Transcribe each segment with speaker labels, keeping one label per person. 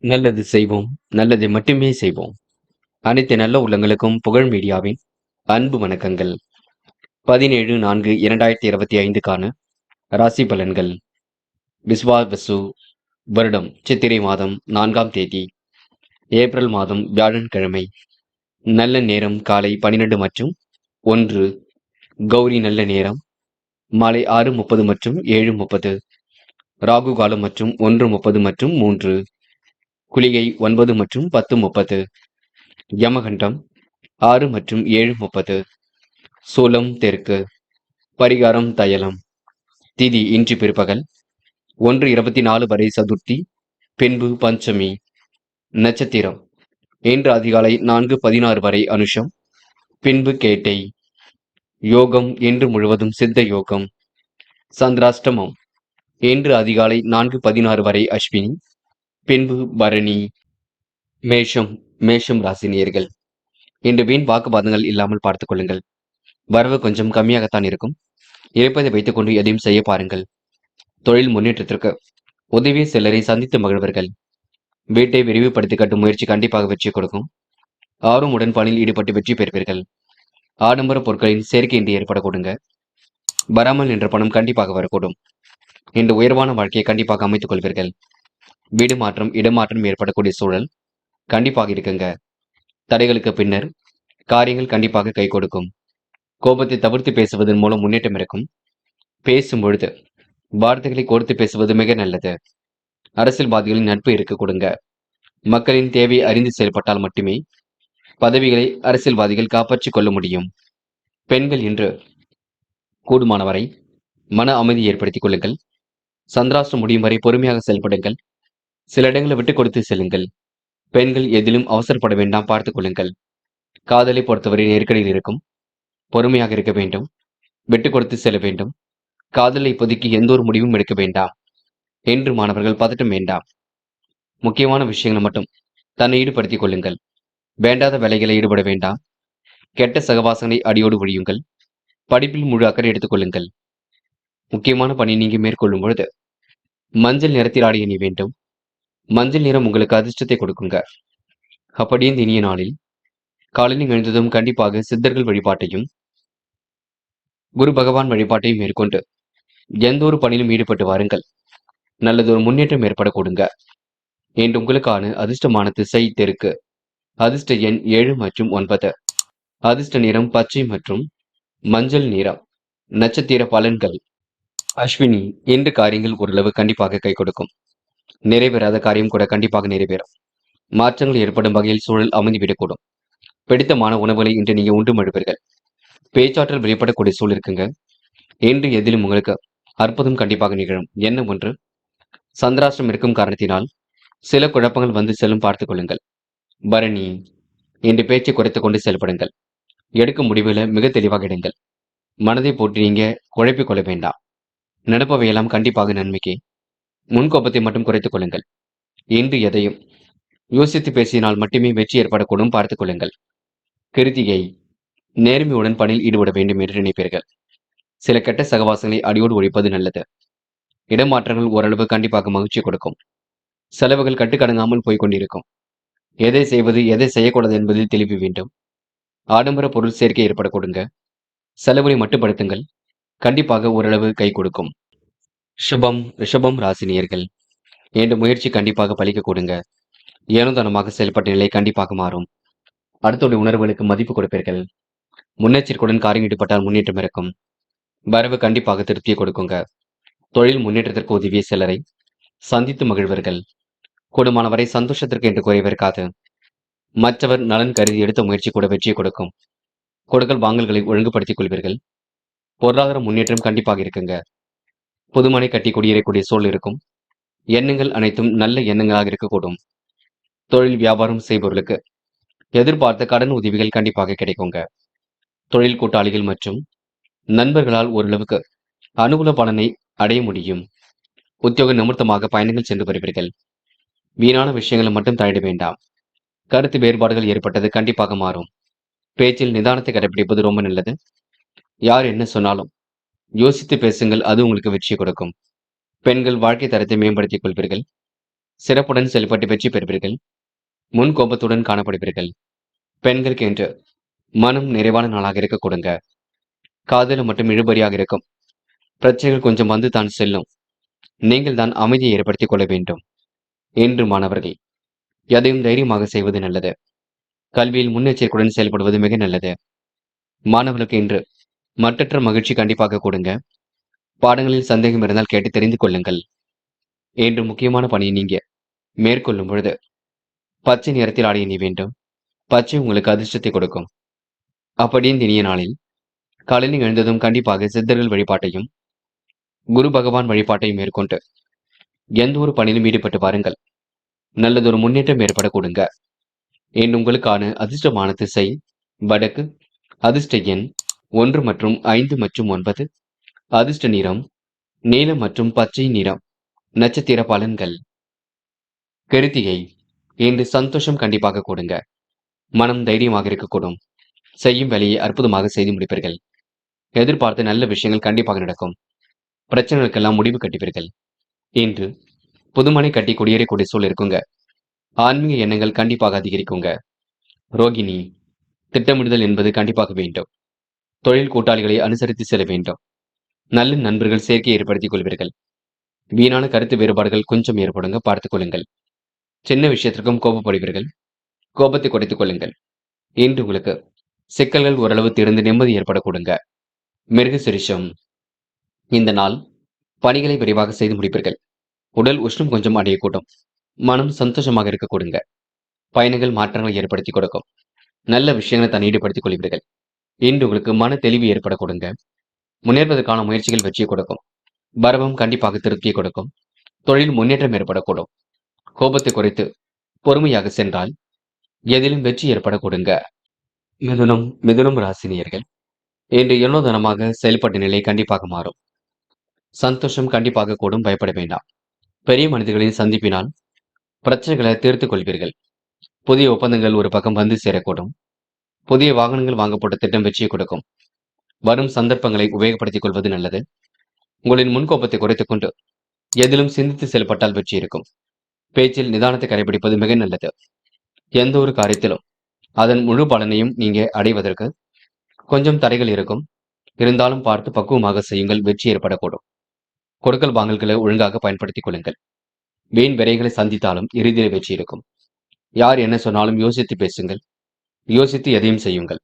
Speaker 1: நல்லது செய்வோம், நல்லதை மட்டுமே செய்வோம். அனைத்து நல்ல உள்ளங்களுக்கும் புகழ் மீடியாவின் அன்பு வணக்கங்கள். 17/4/2025க்கான ராசி பலன்கள். விஸ்வாவசு வருடம் சித்திரை மாதம் 4ஆம் தேதி, ஏப்ரல் மாதம் வியாழன்கிழமை. நல்ல நேரம் காலை 12 மற்றும் 1. கௌரி நல்ல நேரம் மாலை 6:30 மற்றும் 7:30. ராகு காலம் மற்றும் 1:30 மற்றும் 3. குளிகை 9 மற்றும் 10:30. யமகண்டம் 6 மற்றும் 7:30. சூலம் தெற்கு. பரிகாரம் தையலம். திதி இன்று பிற்பகல் 1:24 வரை சதுர்த்தி, பின்பு பஞ்சமி. நட்சத்திரம் இன்று அதிகாலை 4:16 வரை அனுஷம், பின்பு கேட்டை. யோகம் இன்று முழுவதும் சித்த யோகம். சந்திராஷ்டமம் இன்று அதிகாலை 4:16 வரை அஸ்வினி, பின்பு பரணி. மேஷம் ராசி நேயர்கள். இன்று வீண் வாக்குவாதங்கள் இல்லாமல் பார்த்துக் கொள்ளுங்கள். வரவு கொஞ்சம் கம்மியாகத்தான் இருக்கும். இருப்பதை வைத்துக் கொண்டு எதையும் செய்ய பாருங்கள். தொழில் முன்னேற்றத்திற்கு உதவி சிலரை சந்தித்து மகிழ்வர்கள். வீட்டை விரிவுபடுத்தி கட்டும் முயற்சி கண்டிப்பாக வெற்றி கொடுக்கும். ஆர்வமுடன் பணியில் ஈடுபட்டு வெற்றி பெறுவீர்கள். ஆடம்பர பொருட்களின் சேர்க்கை இன்று ஏற்படக்கூடுங்க. வராமல் நின்ற பணம் கண்டிப்பாக வரக்கூடும். இன்று உயர்வான வாழ்க்கையை கண்டிப்பாக அமைத்துக் கொள்வீர்கள். வீடு மாற்றம், இடமாற்றம் ஏற்படக்கூடிய சூழல் கண்டிப்பாக இருக்குங்க. தடைகளுக்கு பின்னர் காரியங்கள் கண்டிப்பாக கை கொடுக்கும். கோபத்தை தவிர்த்து பேசுவதன் மூலம் முன்னேற்றம் இருக்கும். பேசும் பொழுது வார்த்தைகளை கோர்த்து பேசுவது மிக நல்லது. அரசியல்வாதிகளின் நட்பு இருக்க கொடுங்க. மக்களின் தேவையை அறிந்து செயல்பட்டால் மட்டுமே பதவிகளை அரசியல்வாதிகள் காப்பாற்றிக் கொள்ள முடியும். பெண்கள் இன்று கூடுமானவரை மன அமைதி ஏற்படுத்திக் கொள்ளுங்கள். சந்திராஷ்டிரம் முடியும் வரை பொறுமையாக செயல்படுங்கள். சில இடங்களை விட்டுக் கொடுத்து செல்லுங்கள். பெண்கள் எதிலும் அவசரப்பட வேண்டாம், பார்த்துக் கொள்ளுங்கள். காதலை பொறுத்தவரை நெருக்கடியில் இருக்கும். பொறுமையாக இருக்க வேண்டும். விட்டுக் கொடுத்து செல்ல வேண்டும். காதலை இப்போதைக்கு எந்த ஒரு முடிவும் எடுக்க வேண்டாம் என்று மாணவர்கள் பதட்டம் வேண்டாம். முக்கியமான விஷயங்களை மட்டும் தன்னை ஈடுபடுத்திக் கொள்ளுங்கள். வேண்டாத வேலைகளை ஈடுபட வேண்டாம். கெட்ட சகவாசங்களை அடியோடு ஒழியுங்கள். படிப்பில் முழு அக்கறை எடுத்துக் கொள்ளுங்கள். முக்கியமான பணி நீங்க மேற்கொள்ளும் பொழுது மஞ்சள் நிறத்தில் ஆடை அணிய வேண்டும். மஞ்சள் நிறம் உங்களுக்கு அதிர்ஷ்டத்தை கொடுக்குங்க. அப்படியே இந்த இனிய நாளில் காலையில் எழுந்ததும் கண்டிப்பாக சித்தர்கள் வழிபாட்டையும் குரு பகவான் வழிபாட்டையும் மேற்கொண்டு எந்த ஒரு பணியிலும் ஈடுபட்டு வாருங்கள். நல்லதொரு முன்னேற்றம் ஏற்பட கொடுங்க. என்று உங்களுக்கான அதிர்ஷ்டமான திசை தெற்கு. அதிர்ஷ்ட எண் 7 மற்றும் 9. அதிர்ஷ்ட நிறம் பச்சை மற்றும் மஞ்சள் நிறம். நட்சத்திர பலன்கள். அஸ்வினி இன்று காரியங்கள் ஓரளவு கண்டிப்பாக கை கொடுக்கும். நிறைவேறாத காரியம் கூட கண்டிப்பாக நிறைவேறும். மாற்றங்கள் ஏற்படும் வகையில் சூழல் அமைந்துவிடக்கூடும். பிடித்தமான உணவுகளை இன்று நீங்க உண்டு மழுவீர்கள். பேச்சாற்றல் வெளிப்படக்கூடிய சூழல் இருக்குங்க. இன்று எதிலும் உங்களுக்கு அற்புதம் கண்டிப்பாக நிகழும். என்ன ஒன்று, சந்திராஷ்டிரம் இருக்கும் காரணத்தினால் சில குழப்பங்கள் வந்து செல்லும், பார்த்துக் கொள்ளுங்கள். பரணி இன்று பேச்சை குறைத்துக் கொண்டு செயல்படுங்கள். எடுக்கும் முடிவுகளை மிக தெளிவாக எடுங்கள். மனதை போட்டு நீங்க குழப்பிக் கொள்ள வேண்டாம். நடப்பவையெல்லாம் கண்டிப்பாக நன்மைக்கு. முன்கோபத்தை மட்டும் குறைத்துக் கொள்ளுங்கள். இன்று எதையும் யோசித்து பேசினால் மட்டுமே வெற்றி ஏற்படக்கூடும், பார்த்துக் கொள்ளுங்கள். கிருத்திகை நேர்மையுடன் பணியில் ஈடுபட வேண்டும் என்று நினைப்பீர்கள். சில கெட்ட சகவாசங்களை அடியோடு ஒழிப்பது நல்லது. இடமாற்றங்கள் ஓரளவு கண்டிப்பாக மகிழ்ச்சி கொடுக்கும். செலவுகள் கட்டுக்கடங்காமல் போய்கொண்டிருக்கும். எதை செய்வது எதை செய்யக்கூடாது என்பதில் தெளிவு வேண்டும். ஆடம்பர பொருள் சேர்க்கை ஏற்பட கொடுங்க. செலவுகளை மட்டுப்படுத்துங்கள். கண்டிப்பாக ஓரளவு கை கொடுக்கும். ரிஷபம் ராசினியர்கள். என்ற முயற்சி கண்டிப்பாக பலிக்க கொடுங்க. ஏனோதனமாக செயல்பட்ட நிலை கண்டிப்பாக மாறும். அடுத்தோடைய உணர்வுகளுக்கு மதிப்பு கொடுப்பீர்கள். முன்னெச்சரிக்கையுடன் காரியம் ஈடுபட்டால் முன்னேற்றம் இருக்கும். வரவு கண்டிப்பாக திருப்தியை கொடுக்குங்க. தொழில் முன்னேற்றத்திற்கு உதவிய சிலரை சந்தித்து மகிழ்வர்கள். கூடுமானவரை சந்தோஷத்திற்கு என்று குறைவிருக்காது. மற்றவர் நலன் கருதி எடுத்த முயற்சி கூட வெற்றியை கொடுக்கும். கொடுக்கல் வாங்கல்களை ஒழுங்குபடுத்திக் கொள்வீர்கள். பொருளாதார முன்னேற்றம் கண்டிப்பாக இருக்குங்க. புதுமனை கட்டி குடியேறக்கூடிய சூழல் இருக்கும். எண்ணங்கள் அனைத்தும் நல்ல எண்ணங்களாக இருக்கக்கூடும். தொழில் வியாபாரம் செய்பவர்களுக்கு எதிர்பார்த்த கடன் உதவிகள் கண்டிப்பாக கிடைக்குங்க. தொழில் கூட்டாளிகள் மற்றும் நண்பர்களால் ஓரளவுக்கு அனுகூல பலனை அடைய முடியும். உத்தியோக நிமித்தமாக பயணங்கள் சென்று வருவீர்கள். வீணான விஷயங்களை மட்டும் தலையிட வேண்டாம். கருத்து வேறுபாடுகள் ஏற்பட்டது கண்டிப்பாக மாறும். பேச்சில் நிதானத்தை கடைபிடிப்பது ரொம்ப நல்லது. யார் என்ன சொன்னாலும் யோசித்து பேசுங்கள், அது உங்களுக்கு வெற்றி கொடுக்கும். பெண்கள் வாழ்க்கை தரத்தை மேம்படுத்திக் கொள்வீர்கள். சிறப்புடன் செயல்பட்டு வெற்றி பெறுவீர்கள். முன் கோபத்துடன் காணப்படுவீர்கள். பெண்களுக்கு என்று மனம் நிறைவான நாளாக இருக்க கொடுங்க. காதல மட்டும் இழுபறியாக இருக்கும். பிரச்சனைகள் கொஞ்சம் வந்து தான் செல்லும். நீங்கள் தான் அமைதியை ஏற்படுத்திக் கொள்ள வேண்டும். என்று மாணவர்கள் எதையும் தைரியமாக செய்வது நல்லது. கல்வியில் முன்னெச்சரிக்கையுடன் செயல்படுவது மிக நல்லது. மாணவர்களுக்கு இன்று மட்டற்ற மகிழ்ச்சி கண்டிப்பாக கொடுங்க. பாடங்களில் சந்தேகம் இருந்தால் கேட்டு தெரிந்து கொள்ளுங்கள். என்று முக்கியமான பணியை நீங்க மேற்கொள்ளும் பொழுது பச்சை நிறத்தில் ஆடைய நீ வேண்டும். பச்சை உங்களுக்கு அதிர்ஷ்டத்தை கொடுக்கும். அப்படி இந்த இனிய நாளில் காலையில் எழுந்ததும் கண்டிப்பாக சித்தர்கள் வழிபாட்டையும் குரு பகவான் வழிபாட்டையும் மேற்கொண்டு எந்த ஒரு பணியிலும் ஈடுபட்டு பாருங்கள். நல்லதொரு முன்னேற்றம் ஏற்பட கொடுங்க. என்று உங்களுக்கான அதிர்ஷ்டமான திசை வடக்கு. அதிர்ஷ்ட எண் 1 மற்றும் 5 மற்றும் 9. அதிர்ஷ்ட நிறம் நீலம் மற்றும் பச்சை நிறம். நட்சத்திர பலன்கள். கிருத்திகை இன்று சந்தோஷம் கண்டிப்பாக கொடுங்க. மனம் தைரியமாக இருக்கக்கூடும். செய்யும் வேலையை அற்புதமாக செய்து முடிப்பீர்கள். எதிர்பார்த்த நல்ல விஷயங்கள் கண்டிப்பாக நடக்கும். பிரச்சனைகளுக்கெல்லாம் முடிவு கட்டுவீர்கள். இன்று புதுமனை கட்டி குடியேறக்கூடிய சூழல் இருக்குங்க. ஆன்மீக எண்ணங்கள் கண்டிப்பாக அதிகரிக்குங்க. ரோகிணி திட்டமிடுதல் என்பது கண்டிப்பாக வேண்டும். தொழில் கூட்டாளிகளை அனுசரித்து செல்ல வேண்டும். நல்ல நண்பர்கள் சேர்க்கையை ஏற்படுத்திக் கொள்வீர்கள். வீணான கருத்து வேறுபாடுகள் கொஞ்சம் ஏற்படுங்க, பார்த்துக் கொள்ளுங்கள். சின்ன விஷயத்திற்கும் கோபப்படுவீர்கள். கோபத்தை குறைத்துக் கொள்ளுங்கள். இன்று உங்களுக்கு சிக்கல்கள் ஓரளவு தீர்ந்து நிம்மதி ஏற்பட கொடுங்க. மிருக சிரிஷம் இந்த நாள் பணிகளை விரைவாக செய்து முடிப்பீர்கள். உடல் உஷ்ணம் கொஞ்சம் அடையக்கூடும். மனம் சந்தோஷமாக இருக்க கொடுங்க. பயணங்கள் மாற்றங்களை ஏற்படுத்தி கொடுக்கும். நல்ல விஷயங்களை தான் ஈடுபடுத்திக் கொள்வீர்கள். இன்று உங்களுக்கு மன தெளிவு ஏற்பட கொடுங்க. முன்னேறுவதற்கான முயற்சிகள் வெற்றியை கொடுக்கும். பரவம் கண்டிப்பாக திருப்தியை கொடுக்கும். தொழில் முன்னேற்றம் ஏற்படக்கூடும். கோபத்தை குறைத்து பொறுமையாக சென்றால் எதிலும் வெற்றி ஏற்பட கொடுங்க. மிதுனம் ராசினியர்கள் இன்று எல்லோதனமாக செயல்பட்ட நிலை கண்டிப்பாக மாறும். சந்தோஷம் கண்டிப்பாக கூடும், பயப்பட வேண்டாம். பெரிய மனிதர்களின் சந்திப்பினால் பிரச்சனைகளை தீர்த்துக் கொள்வீர்கள். புதிய ஒப்பந்தங்கள் ஒரு பக்கம் வந்து சேரக்கூடும். புதிய வாகனங்கள் வாங்கப்பட்ட திட்டம் வெற்றியை கொடுக்கும். வரும் சந்தர்ப்பங்களை உபயோகப்படுத்திக் கொள்வது நல்லது. உங்களின் முன்கோபத்தை குறைத்துக் கொண்டு எதிலும் சிந்தித்து செயல்பட்டால் வெற்றி இருக்கும். பேச்சில் நிதானத்தை கடைபிடிப்பது மிக நல்லது. எந்த ஒரு காரியத்திலும் அதன் முழு பலனையும் நீங்க அடைவதற்கு கொஞ்சம் தடைகள் இருக்கும். இருந்தாலும் பார்த்து பக்குவமாக செய்யுங்கள், வெற்றி ஏற்படக்கூடும். கொடுக்கல் வாங்கல்களை ஒழுங்காக பயன்படுத்திக் கொள்ளுங்கள். வீண் விரைகளை சந்தித்தாலும் இறுதியில் வெற்றி இருக்கும். யார் என்ன சொன்னாலும் யோசித்து பேசுங்கள். யோசித்து எதையும் செய்யுங்கள்.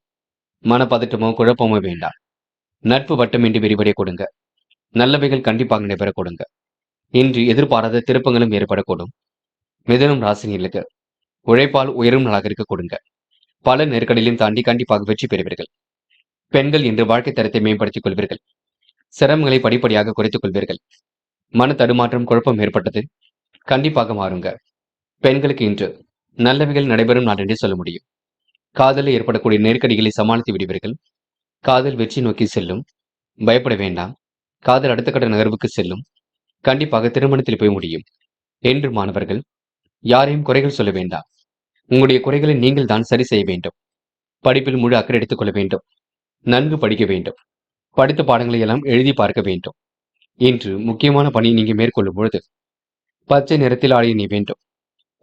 Speaker 1: மனப்பதட்டமோ குழப்பமோ வேண்டாம். நட்பு வட்டமின்றி விரிவடைய கொடுங்க. நல்லவைகள் கண்டிப்பாக நடைபெற கொடுங்க. இன்று எதிர்பாராத திருப்பங்களும் ஏற்படக்கூடும். மிதுனம் ராசினியர்களுக்கு உழைப்பால் உயரும் நாளாக இருக்க கொடுங்க. பல நெருக்கடியிலும் தாண்டி கண்டிப்பாக வெற்றி பெறுவீர்கள். பெண்கள் இன்று வாழ்க்கை தரத்தை மேம்படுத்திக் கொள்வீர்கள். சிரமங்களை படிப்படியாக குறைத்துக் கொள்வீர்கள். மன தடுமாற்றம் குழப்பம் ஏற்பட்டது கண்டிப்பாக மாறுங்க. பெண்களுக்கு இன்று நல்லவைகள் நடைபெறும் நாள் என்றே சொல்ல முடியும். காதலில் ஏற்படக்கூடிய நெருக்கடிகளை சமாளித்து விடுவீர்கள். காதல் வெற்றி நோக்கி செல்லும். பயப்பட வேண்டாம். காதல் அடுத்த கட்ட நகர்வுக்கு செல்லும். கண்டிப்பாக திருமணத்தில் போய் முடியும். என்று மாணவர்கள் யாரையும் குறைகள் சொல்ல வேண்டாம். உங்களுடைய குறைகளை நீங்கள் தான் சரி செய்ய வேண்டும். படிப்பில் முழு அக்கறை எடுத்துக் கொள்ள வேண்டும். நன்கு படிக்க வேண்டும். படித்த பாடங்களை எல்லாம் எழுதி பார்க்க வேண்டும். இன்று முக்கியமான பணி நீங்க மேற்கொள்ளும் பொழுது பச்சை நிறத்தில் ஆடைய நீ வேண்டும்.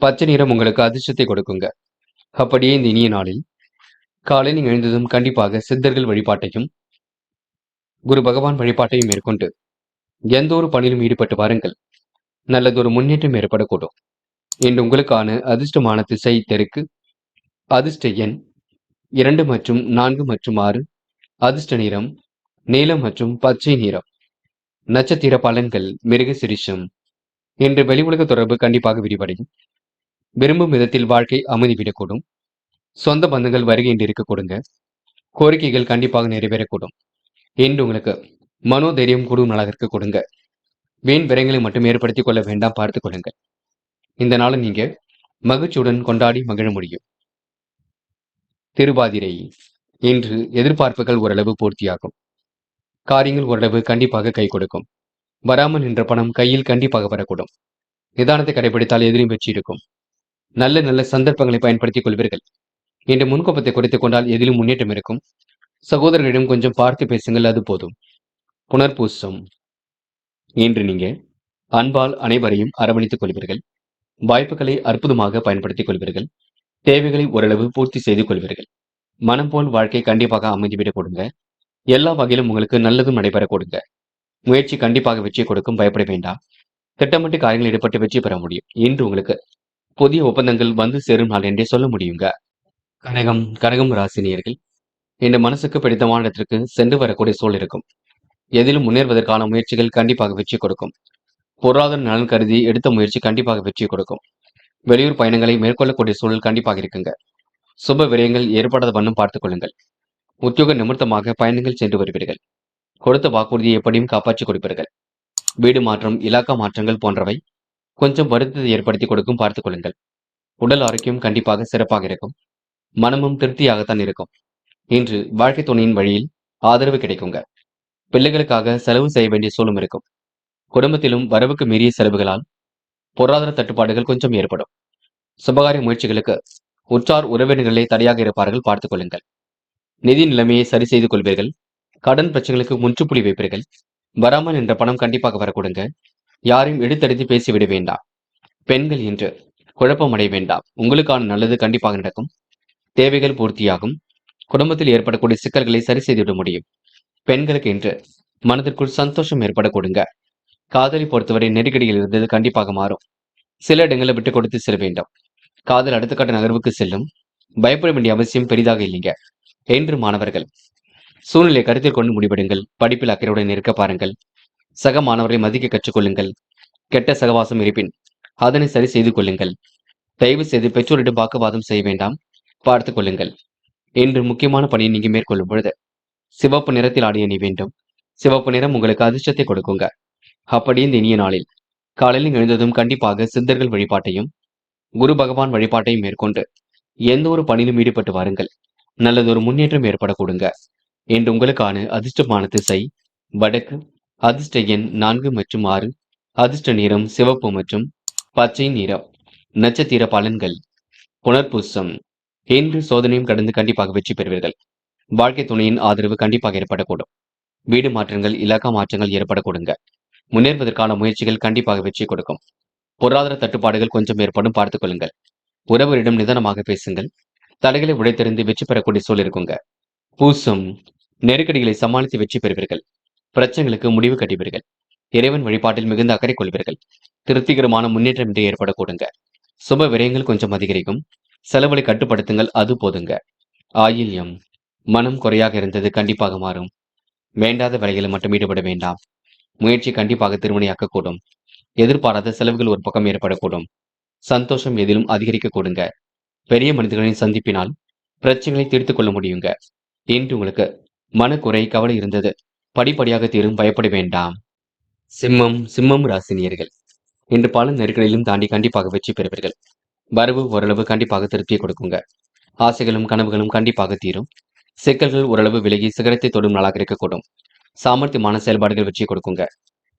Speaker 1: பச்சை நிறம் உங்களுக்கு அதிர்ஷ்டத்தை கொடுக்குங்க. அப்படியே இந்த இனிய நாளில் காலை நீங்க எழுந்ததும் கண்டிப்பாக சித்தர்கள் வழிபாட்டையும் குரு பகவான் வழிபாட்டையும் மேற்கொண்டு எந்த ஒரு பணியிலும் ஈடுபட்டு வாருங்கள். நல்லதொரு முன்னேற்றம் ஏற்படக்கூடும். இன்று உங்களுக்கான அதிர்ஷ்டமான திசை தெற்கு. அதிர்ஷ்ட எண் 2 மற்றும் 4 மற்றும் 6. அதிர்ஷ்ட நிறம் நீலம் மற்றும் பச்சை நிறம். நட்சத்திர பலன்கள் மிருக சிரிஷம். இன்று வெளி உலக தொடர்பு கண்டிப்பாக விரிவடையும். விரும்பும் விதத்தில் வாழ்க்கை அமைதிவிடக்கூடும். சொந்த பந்தங்கள் வருகை என்று இருக்க கொடுங்க. கோரிக்கைகள் கண்டிப்பாக நிறைவேறக்கூடும். இன்று உங்களுக்கு மனோதைரியம் கூடும் நாளாக இருக்க கொடுங்க. வீண் விரயங்களை மட்டும் ஏற்படுத்திக் கொள்ள வேண்டாம், பார்த்துக் கொள்ளுங்கள். இந்த நாளை நீங்க மகிழ்ச்சியுடன் கொண்டாடி மகிழ முடியும். திருவாதிரை இன்று எதிர்பார்ப்புகள் ஓரளவு பூர்த்தியாகும். காரியங்கள் ஓரளவு கண்டிப்பாக கை கொடுக்கும். வராமல் நின்ற பணம் கையில் கண்டிப்பாக வரக்கூடும். நிதானத்தை கடைபிடித்தால் எதிலும் வெற்றி இருக்கும். நல்ல நல்ல சந்தர்ப்பங்களை பயன்படுத்திக் கொள்வீர்கள். இன்று முன்கோபத்தை குறைத்துக் கொண்டால் எதிலும் முன்னேற்றம் இருக்கும். சகோதரர்களிடம் கொஞ்சம் பார்த்து பேசுங்கள், அது போதும். புனர்பூசம் இன்று நீங்க அன்பால் அனைவரையும் அரவணைத்துக் கொள்வீர்கள். வாய்ப்புகளை அற்புதமாக பயன்படுத்திக் கொள்வீர்கள். தேவைகளை ஓரளவு பூர்த்தி செய்து கொள்வீர்கள். மனம் போல் வாழ்க்கை கண்டிப்பாக அமைந்துவிடக் கொடுங்க. எல்லா வகையிலும் உங்களுக்கு நல்லதும் நடைபெற கொடுங்க. முயற்சி கண்டிப்பாக வெற்றி கொடுக்கும், பயப்பட வேண்டாம். திட்டமிட்டு காரியங்கள் ஈடுபட்டு வெற்றி பெற முடியும். இன்று உங்களுக்கு புதிய ஒப்பந்தங்கள் வந்து சேரும் நாள் என்றே சொல்ல முடியுங்க. கனகம் ராசினியர்கள் இந்த மனசுக்கு பிடித்தமான இடத்திற்கு சென்று வரக்கூடிய சூழல் இருக்கும். எதிலும் முன்னேறுவதற்கான முயற்சிகள் கண்டிப்பாக வெற்றி கொடுக்கும். பொருளாதார நலன் கருதி எடுத்த முயற்சி கண்டிப்பாக வெற்றி கொடுக்கும். வெளியூர் பயணங்களை மேற்கொள்ளக்கூடிய சூழல் கண்டிப்பாக இருக்குங்க. சுப விரயங்கள் ஏற்படாத வண்ணம் பார்த்துக் கொள்ளுங்கள். உத்தியோக நிமித்தமாக பயணங்கள் சென்று வருவீர்கள். கொடுத்த வாக்குறுதியை எப்படியும் காப்பாற்றிக் கொடுப்பீர்கள். வீடு மாற்றம், இலாக்கா மாற்றங்கள் போன்றவை கொஞ்சம் வருத்தத்தை ஏற்படுத்தி கொடுக்கும், பார்த்துக் கொள்ளுங்கள். உடல் ஆரோக்கியம் கண்டிப்பாக சிறப்பாக இருக்கும். மனமும் திருப்தியாகத்தான் இருக்கும். இன்று வாழ்க்கை துணையின் வழியில் ஆதரவு கிடைக்குங்க. பிள்ளைகளுக்காக செலவு செய்ய வேண்டிய சூழலும் இருக்கும். குடும்பத்திலும் வரவுக்கு மீறிய செலவுகளால் பொருளாதார தட்டுப்பாடுகள் கொஞ்சம் ஏற்படும். சுபகாரிய முயற்சிகளுக்கு உற்றார் உறவினர்களே தடையாக இருப்பார்கள், பார்த்துக் கொள்ளுங்கள். நிதி நிலைமையை சரி செய்து கொள்வீர்கள். கடன் பிரச்சனைகளுக்கு முற்றுப்புள்ளி வைப்பீர்கள். வராமல் என்ற பணம் கண்டிப்பாக வரக்கூடுங்க. யாரையும் எடுத்தடித்து பேசிவிட வேண்டாம். பெண்கள் இன்று குழப்பம் அடைய வேண்டாம். உங்களுக்கான நல்லது கண்டிப்பாக நடக்கும். தேவைகள் பூர்த்தியாகும். குடும்பத்தில் ஏற்படக்கூடிய சிக்கல்களை சரி செய்துவிட முடியும். பெண்களுக்கு இன்று மனதிற்குள் சந்தோஷம் ஏற்பட கொடுங்க. காதலை பொறுத்தவரை நெருக்கடியில் இருந்தது கண்டிப்பாக மாறும். சில இடங்களை விட்டு கொடுத்து செல்ல வேண்டும். காதல் அடுத்த கட்ட நகர்வுக்கு செல்லும். பயப்பட வேண்டிய அவசியம் பெரிதாக இல்லைங்க. என்று மாணவர்கள் சூழ்நிலை கருத்தில் கொண்டு முடிவெடுங்கள். படிப்பில் அக்கறையுடன் இருக்க பாருங்கள். சக மாணவரை மதிக்க கற்றுக்கொள்ளுங்கள். கெட்ட சகவாசம் இருப்பின் அதனை சரி செய்து கொள்ளுங்கள். தயவு செய்து பெற்றோரிடம் வாக்குவாதம் செய்ய வேண்டாம், பார்த்துக் கொள்ளுங்கள். இன்று முக்கியமான பணியை நீங்க மேற்கொள்ளும் பொழுது சிவப்பு நிறத்தில் ஆடிய அணி வேண்டும். சிவப்பு நிறம் உங்களுக்கு அதிர்ஷ்டத்தை கொடுக்குங்க. அப்படி இந்த இனிய நாளில் காலையில் எழுந்ததும் கண்டிப்பாக சித்தர்கள் வழிபாட்டையும் குரு பகவான் வழிபாட்டையும் மேற்கொண்டு எந்த ஒரு பணியிலும் ஈடுபட்டு வாருங்கள். நல்லதொரு முன்னேற்றம் ஏற்பட கொடுங்க. இன்று உங்களுக்கான அதிர்ஷ்டமான திசை வடக்கு. அதிர்ஷ்ட எண் 4 மற்றும் 6. அதிர்ஷ்ட நிறம் சிவப்பு மற்றும் பச்சை நிறம். நட்சத்திர பலன்கள் புனர்பூசம். இன்று சோதனையும் கடந்து கண்டிப்பாக வெற்றி பெறுவீர்கள். வாழ்க்கை துணையின் ஆதரவு கண்டிப்பாக ஏற்படக்கூடும். வீடு மாற்றங்கள், இலாக்கா மாற்றங்கள் ஏற்பட கொடுங்க. முன்னேறுவதற்கான முயற்சிகள் கண்டிப்பாக வெற்றி கொடுக்கும். பொருளாதார தட்டுப்பாடுகள் கொஞ்சம் ஏற்படும், பார்த்துக் கொள்ளுங்கள். உறவரிடம் நிதானமாக பேசுங்கள். தடைகளை உடைத்தெறிந்து வெற்றி பெறக்கூடிய சூழல் இருக்குங்க. பூசம். நெருக்கடிகளை சமாளித்து வெற்றி பெறுவீர்கள். பிரச்சனைகளுக்கு முடிவு கட்டுவீர்கள். இறைவன் வழிபாட்டில் மிகுந்த அக்கறை கொள்வீர்கள். திருப்திகரமான முன்னேற்றம் இன்று ஏற்பட கொடுங்க. சுப விரயங்கள் கொஞ்சம் அதிகரிக்கும். செலவுகளை கட்டுப்படுத்துங்கள், அது போதுங்க. ஆயில்யம். மனம் குறையாக இருந்தது கண்டிப்பாக மாறும். வேண்டாத வேலைகளை மட்டும் ஈடுபட வேண்டாம். முயற்சி கண்டிப்பாக திருமணியாக்கக்கூடும். எதிர்பாராத செலவுகள் ஒரு பக்கம் ஏற்படக்கூடும். சந்தோஷம் எதிலும் அதிகரிக்க கொடுங்க. பெரிய மனிதர்களின் சந்திப்பினால் பிரச்சனைகளை தீர்த்துக் கொள்ள முடியுங்க. இன்று உங்களுக்கு மனக்குறை, கவலை இருந்தது படிப்படியாக தீரும், பயப்பட வேண்டாம். சிம்மம் ராசினியர்கள் இன்று பல நெருக்கடியிலும் தாண்டி கண்டிப்பாக வெற்றி பெறுவீர்கள். வரவு ஓரளவு கண்டிப்பாக திருப்தியை கொடுக்குங்க. ஆசைகளும் கனவுகளும் கண்டிப்பாக தீரும். சிக்கல்கள் ஓரளவு விலகி சிகரத்தை தொடும் நாளாக இருக்கக்கூடும். சாமர்த்தியமான செயல்பாடுகள் வெற்றி கொடுக்குங்க.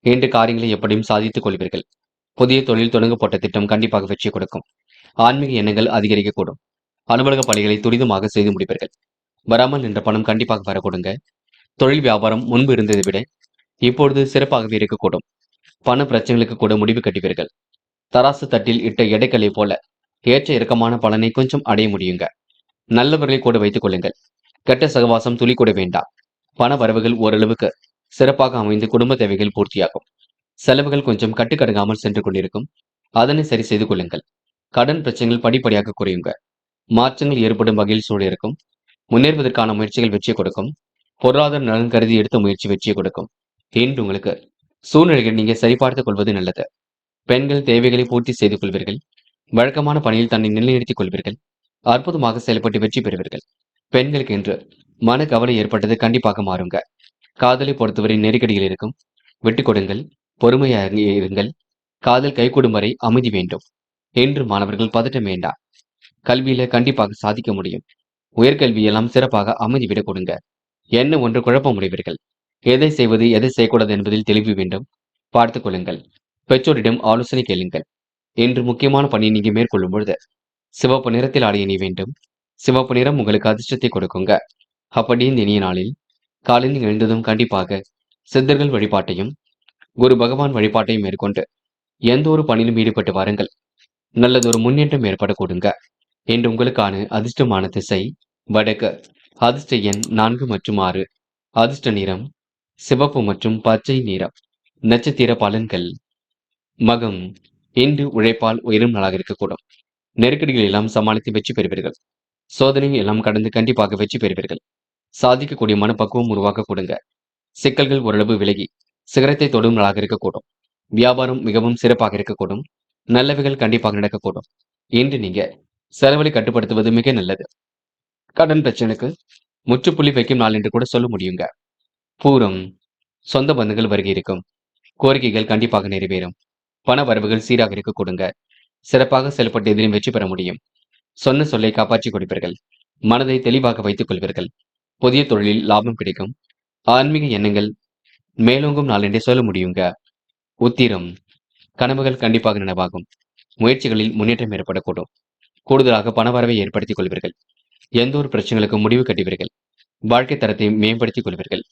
Speaker 1: இன்று காரியங்களை எப்படியும் சாதித்துக் கொள்வீர்கள். புதிய தொழில் தொடங்கப்பட்ட திட்டம் கண்டிப்பாக வெற்றி கொடுக்கும். ஆன்மீக எண்ணங்கள் அதிகரிக்கக்கூடும். அலுவலக பணிகளை துரிதமாக செய்து முடிப்பீர்கள். வராமல் நின்ற பணம் கண்டிப்பாக வரக்கூடுங்க. தொழில் வியாபாரம் முன்பு இருந்ததை விட இப்பொழுது சிறப்பாகவே இருக்கக்கூடும். பண பிரச்சனைகளுக்கு கூட முடிவு கட்டுவீர்கள். தராசு தட்டில் இட்ட எடைகளை போல ஏற்ற இறக்கமான பலனை கொஞ்சம் அடைய முடியுங்க. நல்லவர்களை கூட வைத்துக் கொள்ளுங்கள். கெட்ட சகவாசம் துளி கூட வேண்டாம். பண வரவுகள் ஓரளவுக்கு சிறப்பாக அமைந்து குடும்ப தேவைகள் பூர்த்தியாகும். செலவுகள் கொஞ்சம் கட்டுக்கடங்காமல் சென்று கொண்டிருக்கும். அதனை சரி செய்து கொள்ளுங்கள். கடன் பிரச்சனைகள் படிப்படியாக குறையுங்க. மாற்றங்கள் ஏற்படும் வகையில் சூழல் இருக்கும். முன்னேறுவதற்கான முயற்சிகள் வெற்றி கொடுக்கும். பொருளாதார நலன் கருதி எடுத்த முயற்சி வெற்றியை கொடுக்கும். இன்று உங்களுக்கு சூழ்நிலைகள் நீங்க சரிபார்த்துக் கொள்வது நல்லது. பெண்கள் தேவைகளை பூர்த்தி செய்து கொள்வீர்கள். வழக்கமான பணியில் தன்னை நிலைநிறுத்திக் கொள்வீர்கள். அற்புதமாக செயல்பட்டு வெற்றி பெறுவீர்கள். பெண்களுக்கு இன்று மன கவலை ஏற்பட்டது கண்டிப்பாக மாறுங்க. காதலை பொறுத்தவரை நெருக்கடியில் இருக்கும். விட்டுக் கொடுங்கள். பொறுமையாக இருங்கள். காதல் கைகூடும் வரை அமைதி வேண்டும். இன்று மாணவர்கள் பதட்டம் வேண்டாம். கல்வியில கண்டிப்பாக சாதிக்க முடியும். உயர்கல்வியெல்லாம் சிறப்பாக அமைதி விட கொடுங்க. என்ன ஒன்று குழப்பம் முடிவீர்கள். எதை செய்வது எதை செய்யக்கூடாது என்பதில் தெளிவு வேண்டும், பார்த்துக் கொள்ளுங்கள். பெற்றோரிடம் ஆலோசனை கேளுங்கள். இன்று முக்கியமான பணியை நீங்க மேற்கொள்ளும் பொழுது சிவப்பு நிறத்தில் ஆடிய அணி வேண்டும். சிவப்பு நிறம் உங்களுக்கு அதிர்ஷ்டத்தை கொடுக்குங்க. அப்படி இந்த இனிய நாளில் காலையில் எழுந்ததும் கண்டிப்பாக சித்தர்கள் வழிபாட்டையும் குரு பகவான் வழிபாட்டையும் மேற்கொண்டு எந்த ஒரு பணியிலும் ஈடுபட்டு வாருங்கள். நல்லதொரு முன்னேற்றம் ஏற்படக்கூடுங்க. இன்று உங்களுக்கான அதிர்ஷ்டமான திசை வடக்கு. அதிர்ஷ்ட எண் 4 மற்றும் 6. அதிர்ஷ்ட நிறம் சிவப்பு மற்றும் பச்சை நிறம். நட்சத்திர பலன்கள். மகம். இன்று உழைப்பால் உயரும் நாளாக இருக்கக்கூடும். நெருக்கடிகள் எல்லாம் சமாளித்து வெற்றி பெறுவீர்கள். சோதனைகள் எல்லாம் கடந்து கண்டிப்பாக வெற்றி பெறுவீர்கள். சாதிக்கக்கூடிய மனப்பக்குவம் உருவாக்க கொடுங்க. சிக்கல்கள் ஓரளவு விலகி சிகரத்தை தொடும் நாளாக இருக்கக்கூடும். வியாபாரம் மிகவும் சிறப்பாக இருக்கக்கூடும். நல்லவைகள் கண்டிப்பாக நடக்கக்கூடும். இன்று நீங்க செலவழி கட்டுப்படுத்துவது மிக நல்லது. கடன் பிரச்சனைக்கு முற்றுப்புள்ளி வைக்கும் நாள் என்று கூட சொல்ல முடியுங்க. பூரம். சொந்த பந்தங்கள் வருகை இருக்கும். கோரிக்கைகள் கண்டிப்பாக நிறைவேறும். பண வரவுகள் சீராக இருக்க கொடுங்க. சிறப்பாக செயல்பட்டு எதிலும் வெற்றி பெற முடியும். சொன்ன சொல்லை காப்பாற்றிக் கொடுப்பீர்கள். மனதை தெளிவாக வைத்துக் கொள்வீர்கள். புதிய தொழிலில் லாபம் கிடைக்கும். ஆன்மீக எண்ணங்கள் மேலோங்கும் நாள் என்றே சொல்ல முடியுங்க. உத்திரம். கனவுகள் கண்டிப்பாக நனவாகும். முயற்சிகளில் முன்னேற்றம் ஏற்படக்கூடும். கூடுதலாக பணவரவை ஏற்படுத்திக் கொள்வீர்கள். எந்த ஒரு பிரச்சனைகளுக்கும் முடிவு கட்டுவீர்கள். வாழ்க்கை தரத்தை மேம்படுத்திக் கொள்வீர்கள்.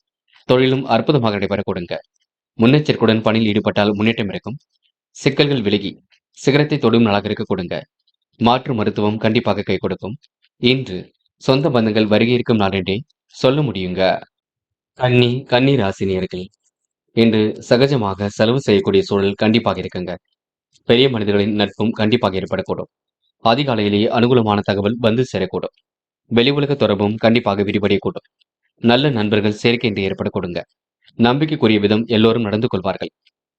Speaker 1: தொழிலும் அற்புதமாக நடைபெற கொடுங்க. முன்னெச்சரிக்கையுடன் பணியில் ஈடுபட்டால் முன்னேற்றம் இருக்கும். சிக்கல்கள் விலகி சிகரத்தை தொடும் நாளாக இருக்க கொடுங்க. மாற்று மருத்துவம் கண்டிப்பாக கை கொடுக்கும். இன்று சொந்த பந்தங்கள் வருகை இருக்கும் நாள் என்றே சொல்ல முடியுங்க. கன்னி ராசினியர்கள். இன்று சகஜமாக செலவு செய்யக்கூடிய சூழல் கண்டிப்பாக இருக்குங்க. பெரிய மனிதர்களின் நட்பும் கண்டிப்பாக ஏற்படக்கூடும். அதிகாலையிலேயே அனுகூலமான தகவல் வந்து சேரக்கூடும். வெளி உலக தொடர்பும் கண்டிப்பாக விரிவடையக்கூடும். நல்ல நண்பர்கள் சேர்க்கை என்று ஏற்படக்கூடுங்க. நம்பிக்கைக்குரிய விதம் எல்லோரும் நடந்து கொள்வார்கள்.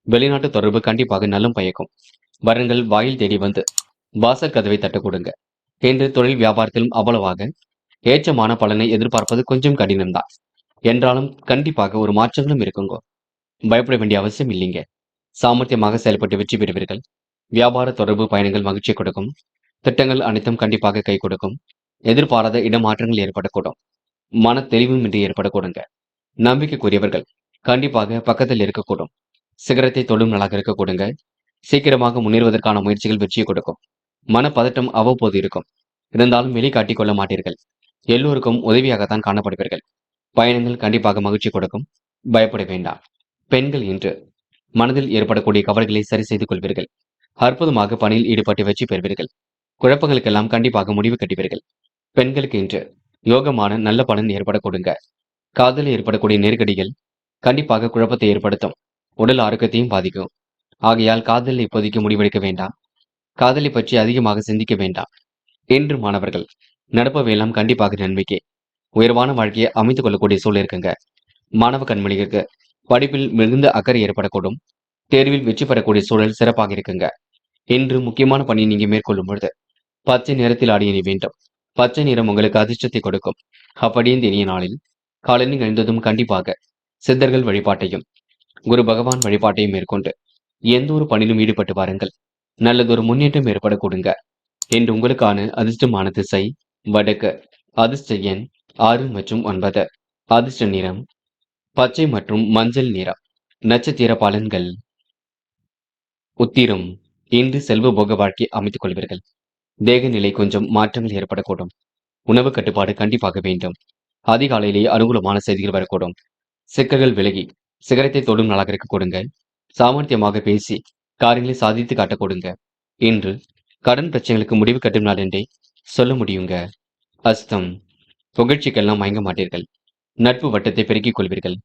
Speaker 1: வெளிநாட்டு தொடர்பு கண்டிப்பாக நலம் பயக்கும். வரன்கள் வாயில் தேடி வந்து வாசல் கதவை தட்ட கொடுங்க. இன்று தொழில் வியாபாரத்திலும் அவ்வளவாக ஏற்றமான பலனை எதிர்பார்ப்பது கொஞ்சம் கடினம்தான். என்றாலும் கண்டிப்பாக ஒரு மாற்றங்களும் இருக்குங்க. பயப்பட வேண்டிய அவசியம் இல்லைங்க. சாமர்த்தியமாக செயல்பட்டு வெற்றி பெறுவீர்கள். வியாபார தொடர்பு பயணங்கள் மகிழ்ச்சி கொடுக்கும். திட்டங்கள் அனைத்தும் கண்டிப்பாக கை கொடுக்கும். எதிர்பாராத இடமாற்றங்கள் ஏற்படக்கூடும். மன தெளிவும் இன்றி ஏற்படக்கூடுங்க. நம்பிக்கைக்குரியவர்கள் கண்டிப்பாக பக்கத்தில் இருக்கக்கூடும். சிகரத்தை தொடும் நாளாக இருக்கக்கூடுங்க. சீக்கிரமாக முன்னேறுவதற்கான முயற்சிகள் வெற்றியை கொடுக்கும். மனப்பதட்டம் அவ்வப்போது இருக்கும். இருந்தாலும் வெளிக்காட்டிக் கொள்ள மாட்டீர்கள். எல்லோருக்கும் உதவியாகத்தான் காணப்படுவீர்கள். பயணங்கள் கண்டிப்பாக மகிழ்ச்சி கொடுக்கும். பயப்பட வேண்டாம். பெண்கள் இன்று மனதில் ஏற்படக்கூடிய கவலைகளை சரி செய்து கொள்வீர்கள். அற்புதமாக பணியில் ஈடுபட்டு வெற்றி பெறுவீர்கள். குழப்பங்களுக்கெல்லாம் கண்டிப்பாக முடிவு கட்டுவீர்கள். பெண்களுக்கு இன்று யோகமான நல்ல பலன் ஏற்பட கொடுங்க. காதலில் ஏற்படக்கூடிய நெருக்கடிகள் கண்டிப்பாக குழப்பத்தை ஏற்படுத்தும். உடல் ஆரோக்கியத்தையும் பாதிக்கும். ஆகையால் காதலில் இப்போதைக்கு முடிவெடுக்க வேண்டாம். காதலை பற்றி அதிகமாக சிந்திக்க வேண்டாம். இன்று மாணவர்கள் நடப்பவையெல்லாம் கண்டிப்பாக நன்மைக்கே. உயர்வான வாழ்க்கையை அமைத்துக் கொள்ளக்கூடிய சூழல் இருக்குங்க. மாணவ கண்மணிகளுக்கு படிப்பில் மிகுந்த அக்கறை ஏற்படக்கூடும். தேர்வில் வெற்றி பெறக்கூடிய சூழல் சிறப்பாக இருக்குங்க. இன்று முக்கியமான பணியை நீங்க மேற்கொள்ளும் பொழுது பச்சை நிறத்தில் ஆடிய நீ வேண்டும். பச்சை நிறம் உங்களுக்கு அதிர்ஷ்டத்தை கொடுக்கும். அப்படியே இந்த இனிய நாளில் காலையில் எழுந்ததும் கண்டிப்பாக சித்தர்கள் வழிபாட்டையும் குரு பகவான் வழிபாட்டையும் மேற்கொண்டு எந்த ஒரு பணியிலும் ஈடுபட்டு வாருங்கள். நல்லதொரு முன்னேற்றம் ஏற்பட கொடுங்க. இன்று உங்களுக்கான அதிர்ஷ்டமான திசை வடக்கு. அதிர்ஷ்ட எண் 6 மற்றும் 9. அதிர்ஷ்ட நிறம் பச்சை மற்றும் மஞ்சள் நிறம். நட்சத்திர பலன்கள். உத்திரம். இன்று செல்வ போக வாழ்க்கை அமைத்துக் கொள்வீர்கள். தேக நிலை கொஞ்சம் மாற்றங்கள் ஏற்படக்கூடும். உணவு கட்டுப்பாடு கண்டிப்பாக வேண்டும். அதிகாலையிலேயே அனுகூலமான செய்திகள் வரக்கூடும். சிக்கல்கள் விலகி சிகரத்தை தொடும் நாளாக இருக்க கொடுங்க. சாமர்த்தியமாக பேசி காரியங்களை சாதித்து காட்ட கொடுங்க. இன்று கடன் பிரச்சனைகளுக்கு முடிவு கட்டும் நாள் என்றே சொல்ல முடியுங்க. அஸ்தம். புகழ்ச்சிக்கெல்லாம் மயங்க மாட்டீர்கள். நட்பு வட்டத்தை பெருக்கிக் கொள்வீர்கள்.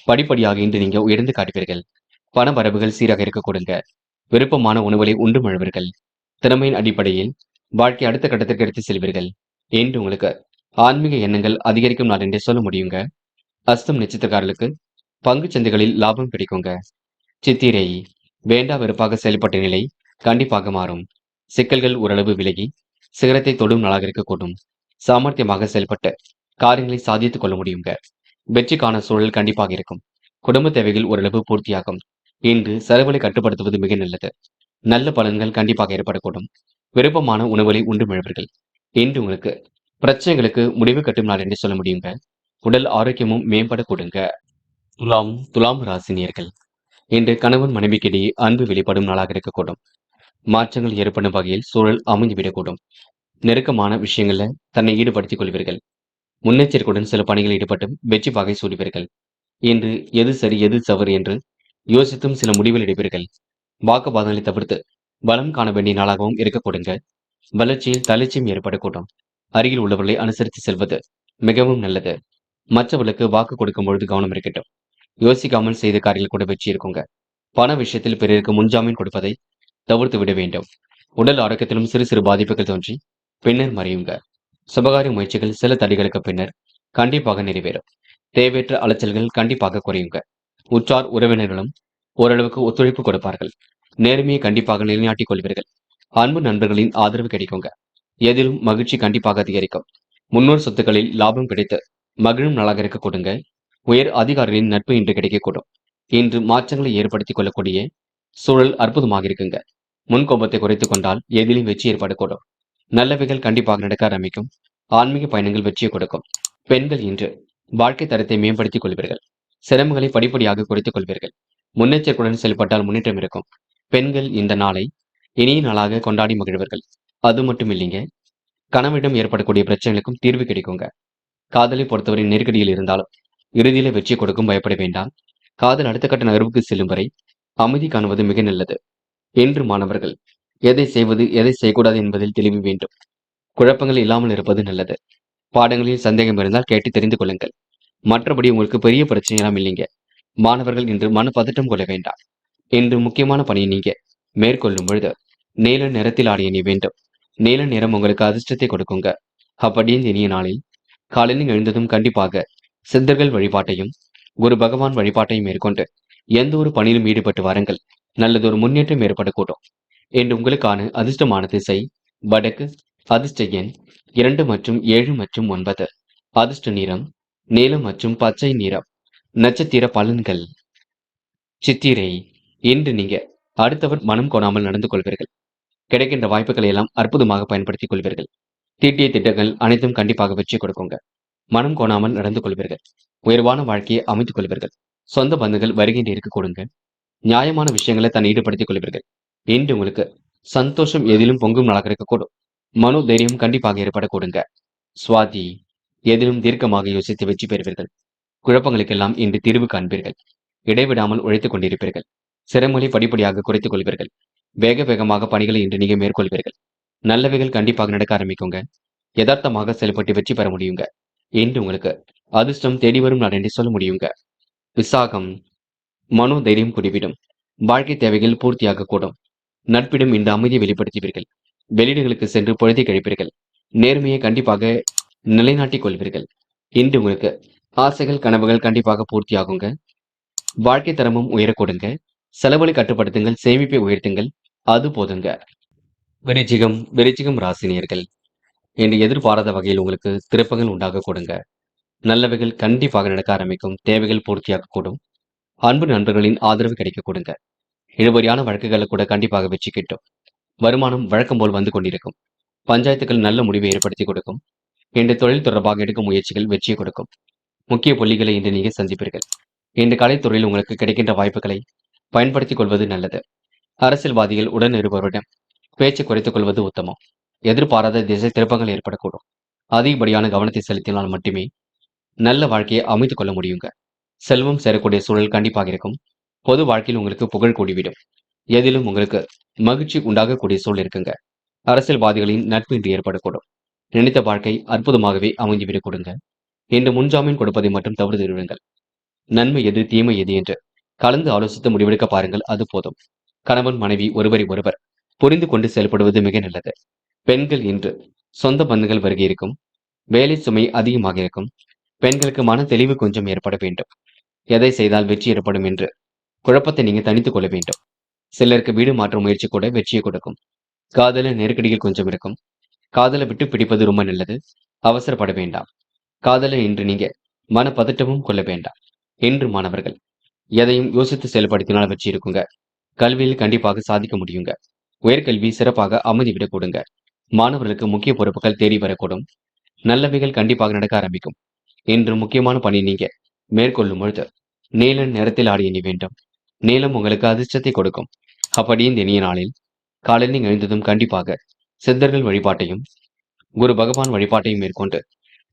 Speaker 1: படிப்படியாக இன்று நீங்க உயர்ந்து காட்டுவீர்கள். பண வரவுகள் சீராக இருக்க கொடுங்க. விருப்பமான உணவுகளை உண்டு மழுவீர்கள். திறமையின் அடிப்படையில் வாழ்க்கை அடுத்த கட்டத்திற்கு எடுத்து செல்வீர்கள். என்று உங்களுக்கு ஆன்மீக எண்ணங்கள் அதிகரிக்கும் நாள் என்றே சொல்ல முடியுங்க. அஸ்தம் நட்சத்திரக்காரர்களுக்கு பங்கு சந்தைகளில் லாபம் கிடைக்குங்க. சித்திரை. வேண்டா வெறுப்பாக செயல்பட்ட நிலை கண்டிப்பாக மாறும். சிக்கல்கள் ஓரளவு விலகி சிகரத்தை தொடும் நாளாக இருக்கக்கூடும். சாமர்த்தியமாக செயல்பட்டு காரியங்களை சாதித்துக் கொள்ள முடியுங்க. வெற்றிக்கான சூழல் கண்டிப்பாக இருக்கும். குடும்ப தேவைகள் ஓரளவு பூர்த்தியாகும். இன்று செலவுகளை கட்டுப்படுத்துவது மிக நல்லது. நல்ல பலன்கள் கண்டிப்பாக ஏற்படக்கூடும். விருப்பமான உணவுகளை உண்டு மழுவீர்கள். இன்று உங்களுக்கு பிரச்சனைகளுக்கு முடிவு கட்டும் நாள் என்று சொல்ல முடியுங்க. உடல் ஆரோக்கியமும் மேம்பட கொடுங்க. துலாம் ராசினியர்கள். இன்று கணவன் மனைவிக்கிடையே அன்பு வெளிப்படும் நாளாக இருக்கக்கூடும். மாற்றங்கள் ஏற்படும் வகையில் சூழல் அமைந்துவிடக்கூடும். நெருக்கமான விஷயங்கள்ல தன்னை ஈடுபடுத்திக் கொள்வீர்கள். முன்னெச்சரிக்கையுடன் சில பணிகளில் ஈடுபட்டும் வெற்றி வகை சூடுவீர்கள். இன்று எது சரி எது தவறு என்று யோசித்தும் சில முடிவில் எடுப்பீர்கள். வாக்குவாதங்களை தவிர்த்து பலம் காண வேண்டிய நாளாகவும் இருக்க கொடுங்க. வளர்ச்சியில் தளர்ச்சியும் ஏற்படக்கூடும். அருகில் உள்ளவர்களை அனுசரித்து செல்வது மிகவும் நல்லது. மற்றவர்களுக்கு வாக்கு கொடுக்கும் பொழுது கவனம் இருக்கட்டும். யோசிக்காமல் செய்த காரியங்கள் கூட வெற்றி இருக்குங்க. பண விஷயத்தில் பிறருக்கு முன்ஜாமீன் கொடுப்பதை தவிர்த்து விட வேண்டும். உடல் ஆரோக்கியத்திலும் சிறு சிறு பாதிப்புகள் தோன்றி பின்னர் மறையுங்க. சுபகாரிய முயற்சிகள் சில தடைகளுக்கு பின்னர் கண்டிப்பாக நிறைவேறும். தேவையற்ற அலைச்சல்கள் கண்டிப்பாக குறையுங்க. உற்றார் உறவினர்களும் ஓரளவுக்கு ஒத்துழைப்பு கொடுப்பார்கள். நேர்மையை கண்டிப்பாக நிலைநாட்டிக் கொள்வீர்கள். அன்பு நண்பர்களின் ஆதரவு கிடைக்குங்க. எதிலும் மகிழ்ச்சி கண்டிப்பாக அதிகரிக்கும். முன்னோர் சொத்துக்களில் லாபம் கிடைத்து மகிழும் நாளாக இருக்க கொடுங்க. உயர் அதிகாரிகளின் நட்பு இன்று கிடைக்கக்கூடும். இன்று மாற்றங்களை ஏற்படுத்திக் கொள்ளக்கூடிய சூழல் அற்புதமாக இருக்குங்க. முன்கோபத்தை குறைத்துக் கொண்டால் எதிலும் வெற்றி ஏற்படக்கூடும். நல்லவைகள் கண்டிப்பாக நடக்க ஆரம்பிக்கும். ஆன்மீக பயணங்கள் வெற்றியை கொடுக்கும். பெண்கள் இன்று வாழ்க்கை தரத்தை மேம்படுத்திக் கொள்வீர்கள். சிரமங்களை படிப்படியாக குறைத்துக் கொள்வீர்கள். முன்னெச்சரிக்கையுடன் செயல்பட்டால் முன்னேற்றம் இருக்கும். பெண்கள் இந்த நாளை இனிய நாளாக கொண்டாடி மகிழ்வர்கள். அது மட்டும் இல்லைங்க, கணவனிடம் ஏற்படக்கூடிய பிரச்சனைகளுக்கும் தீர்வு கிடைக்குங்க. காதலை பொறுத்தவரை நெருக்கடியில் இருந்தாலும் இறுதியில வெற்றி கொடுக்கும், பயப்பட வேண்டாம். காதல் அடுத்த கட்ட நகர்வுக்கு செல்லும் வரை அமைதி காணுவது மிக நல்லது. என்று மாணவர்கள் எதை செய்வது எதை செய்யக்கூடாது என்பதில் தெளிவு வேண்டும். குழப்பங்கள் இல்லாமல் இருப்பது நல்லது. பாடங்களில் சந்தேகம் இருந்தால் கேட்டு தெரிந்து கொள்ளுங்கள். மற்றபடி உங்களுக்கு பெரிய பிரச்சனை எல்லாம் இல்லைங்க. மாணவர்கள் இன்று மனப்பதட்டம் கொள்ள வேண்டாம். இன்று முக்கியமான பணியை நீங்க மேற்கொள்ளும் பொழுது நீல நிறத்தில் ஆடிய நீ வேண்டும். நீல நிறம் உங்களுக்கு அதிர்ஷ்டத்தை கொடுக்குங்க. அப்படியே இனிய நாளில் காலையில் எழுந்ததும் கண்டிப்பாக சித்தர்கள் வழிபாட்டையும் குரு பகவான் வழிபாட்டையும் மேற்கொண்டு எந்த ஒரு பணியிலும் ஈடுபட்டு வாருங்கள். நல்லதொரு முன்னேற்றம் ஏற்படக்கூடும். என்று உங்களுக்கான அதிர்ஷ்டமான திசை வடக்கு. அதிர்ஷ்ட எண் 2 மற்றும் 7 மற்றும் 9. அதிர்ஷ்ட நிறம் நீலம் மற்றும் பச்சை நிறம். நட்சத்திர பலன்கள். சித்திரை. இன்று நீங்க அடுத்தவர் மனம் கோணாமல் நடந்து கொள்வீர்கள். கிடைக்கின்ற வாய்ப்புகளை எல்லாம் அற்புதமாக பயன்படுத்திக் கொள்வீர்கள். தீட்டிய திட்டங்கள் அனைத்தும் கண்டிப்பாக வெற்றி கொடுக்குங்க. மனம் கோணாமல் நடந்து கொள்வீர்கள். உயர்வான வாழ்க்கையை அமைத்துக் கொள்வீர்கள். சொந்த பந்துகள் வருகின்ற இருக்க கொடுங்க. நியாயமான விஷயங்களை தன் ஈடுபடுத்திக் கொள்வீர்கள். இன்று உங்களுக்கு சந்தோஷம் எதிலும் பொங்கும் நாளாக இருக்கக்கூடும். மனோ தைரியம் கண்டிப்பாக ஏற்பட கொடுங்க. சுவாதி. எதிலும் தீர்க்கமாக யோசித்து வெற்றி பெறுவீர்கள். குழப்பங்களுக்கெல்லாம் இன்று தீர்வு காண்பீர்கள். இடைவிடாமல் உழைத்துக் கொண்டிருப்பீர்கள். சிரமங்களை படிப்படியாக குறைத்துக் கொள்வீர்கள். வேக வேகமாக பணிகளை இன்று நீங்க மேற்கொள்வீர்கள். நல்லவைகள் கண்டிப்பாக நடக்க ஆரம்பிக்குங்க. யதார்த்தமாக செயல்பட்டு வெற்றி பெற முடியுங்க. இன்று உங்களுக்கு அதிர்ஷ்டம் தேடி வரும் நாள் என்று சொல்ல முடியுங்க. விசாகம். மனோ தைரியம் குடிவிடும். வாழ்க்கை தேவைகள் பூர்த்தியாக கூடும். நட்பிடம் இந்த அமைதியை வெளிப்படுத்துவீர்கள். வெளியிடங்களுக்கு சென்று பொழுதை கழிப்பீர்கள். நேர்மையை கண்டிப்பாக நிலைநாட்டிக் கொள்வீர்கள். இன்று உங்களுக்கு ஆசைகள் கனவுகள் கண்டிப்பாக பூர்த்தியாகுங்க. வாழ்க்கை தரமும் உயரக்கூடுங்க. செலவுகளை கட்டுப்படுத்துங்கள், சேமிப்பை உயர்த்துங்கள். அது போதுங்க. விருச்சிகம் ராசினியர்கள் என்று எதிர்பாராத வகையில் உங்களுக்கு திருப்பங்கள் உண்டாக கொடுங்க. நல்லவைகள் கண்டிப்பாக நடக்க ஆரம்பிக்கும். தேவைகள் பூர்த்தியாக கூடும். அன்பு நண்பர்களின் ஆதரவு கிடைக்க கொடுங்க. இழுபறியான வழக்குகளை கூட கண்டிப்பாக வெற்றி கிட்டும். வருமானம் வழக்கம் போல் வந்து கொண்டிருக்கும். பஞ்சாயத்துகள் நல்ல முடிவை ஏற்படுத்தி கொடுக்கும். இன்று தொழில் தொடர்பாக எடுக்கும் முயற்சிகள் வெற்றியை கொடுக்கும். முக்கிய புள்ளிகளை இன்று நீங்க சந்திப்பீர்கள். இன்று கலைத்துறையில் உங்களுக்கு கிடைக்கின்ற வாய்ப்புகளை பயன்படுத்திக் கொள்வது நல்லது. அரசியல்வாதிகள் உடன் இருப்பவரிடம் பேச்சை குறைத்துக் கொள்வது உத்தமம். எதிர்பாராத திசை திருப்பங்கள் ஏற்படக்கூடும். அதிகப்படியான கவனத்தை செலுத்தினால் மட்டுமே நல்ல வாழ்க்கையை அமைத்துக் கொள்ள முடியுங்க. செல்வம் சேரக்கூடிய சூழல் கண்டிப்பாக இருக்கும். பொது வாழ்க்கையில் உங்களுக்கு புகழ் கூடிவிடும். எதிலும் உங்களுக்கு மகிழ்ச்சி உண்டாகக்கூடிய சூழல் இருக்குங்க. அரசியல்வாதிகளின் நட்பு இன்று ஏற்படக்கூடும். நினைத்த வாழ்க்கை அற்புதமாகவே அமைந்துவிடக் கொடுங்க. இன்று முன்ஜாமீன் கொடுப்பதை மட்டும் தவிர்த்து விடுங்கள். நன்மை எது தீமை எது என்று கலந்து ஆலோசித்து முடிவெடுக்க பாருங்கள், அது போதும். கணவன் மனைவி ஒருவரை ஒருவர் புரிந்து கொண்டு செயல்படுவது மிக நல்லது. பெண்கள் இன்று சொந்த பந்துகள் வருகை இருக்கும். வேலை சுமை அதிகமாக இருக்கும். பெண்களுக்கு மன தெளிவு கொஞ்சம் ஏற்பட வேண்டும். எதை செய்தால் வெற்றி ஏற்படும் என்று குழப்பத்தை நீங்க தனித்துக் கொள்ள வேண்டும். சிலருக்கு வீடு மாற்ற முயற்சி கூட வெற்றியை கொடுக்கும். காதல நெருக்கடிகள் கொஞ்சம் இருக்கும். காதலை விட்டு பிடிப்பது ரொம்ப நல்லது. அவசரப்பட வேண்டாம். காதலை இன்று நீங்க மன பதட்டமும் கொள்ள வேண்டாம். இன்று மாணவர்கள் எதையும் யோசித்து செயல்படுத்தினால் வெற்றி இருக்குங்க. கல்வியில் கண்டிப்பாக சாதிக்க முடியுங்க. உயர்கல்வி சிறப்பாக அமைதிவிடக் கொடுங்க. மாணவர்களுக்கு முக்கிய பொறுப்புகள் தேடி வரக்கூடும். நல்லவைகள் கண்டிப்பாக நடக்க ஆரம்பிக்கும். இன்று முக்கியமான பணி நீங்க மேற்கொள்ளும் பொழுது நீல நிறத்தில் ஆடிய நீ வேண்டும். நீலம் உங்களுக்கு அதிர்ஷ்டத்தை கொடுக்கும். அப்படி இந்த இனிய நாளில் காலையில் எழுந்ததும் கண்டிப்பாக சித்தர்கள் வழிபாட்டையும் குரு பகவான் வழிபாட்டையும் மேற்கொண்டு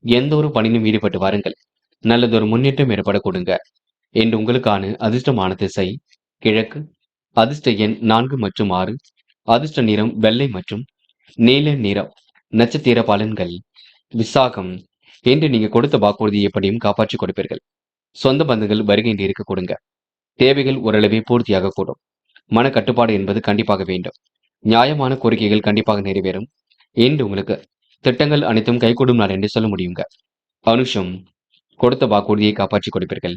Speaker 1: எந்த ஒரு பணியிலும் ஈடுபட்டு வாருங்கள். நல்லதொரு முன்னேற்றம் ஏற்பட கொடுங்க. என்று உங்களுக்கான அதிர்ஷ்டமான திசை கிழக்கு. அதிர்ஷ்ட எண் 4 மற்றும் 6. அதிர்ஷ்ட நிறம் வெள்ளை மற்றும் நீல நிறம். நட்சத்திர பலன்கள். விசாகம். இன்று நீங்க கொடுத்த வாக்குறுதி எப்படியும் காப்பாற்றிக் கொடுப்பீர்கள். சொந்த பந்தங்கள் வருகை இன்று இருக்க கொடுங்க. தேவைகள் ஓரளவே பூர்த்தியாக கூடும். மன கட்டுப்பாடு என்பது கண்டிப்பாக வேண்டும். நியாயமான கோரிக்கைகள் கண்டிப்பாக நிறைவேறும். இன்று உங்களுக்கு திட்டங்கள் அனைத்தும் கைகூடும் நாள் என்று சொல்ல முடியுங்க. அனுஷம். கொடுத்த வாக்குறுதியை காப்பாற்றிக் கொடுப்பீர்கள்.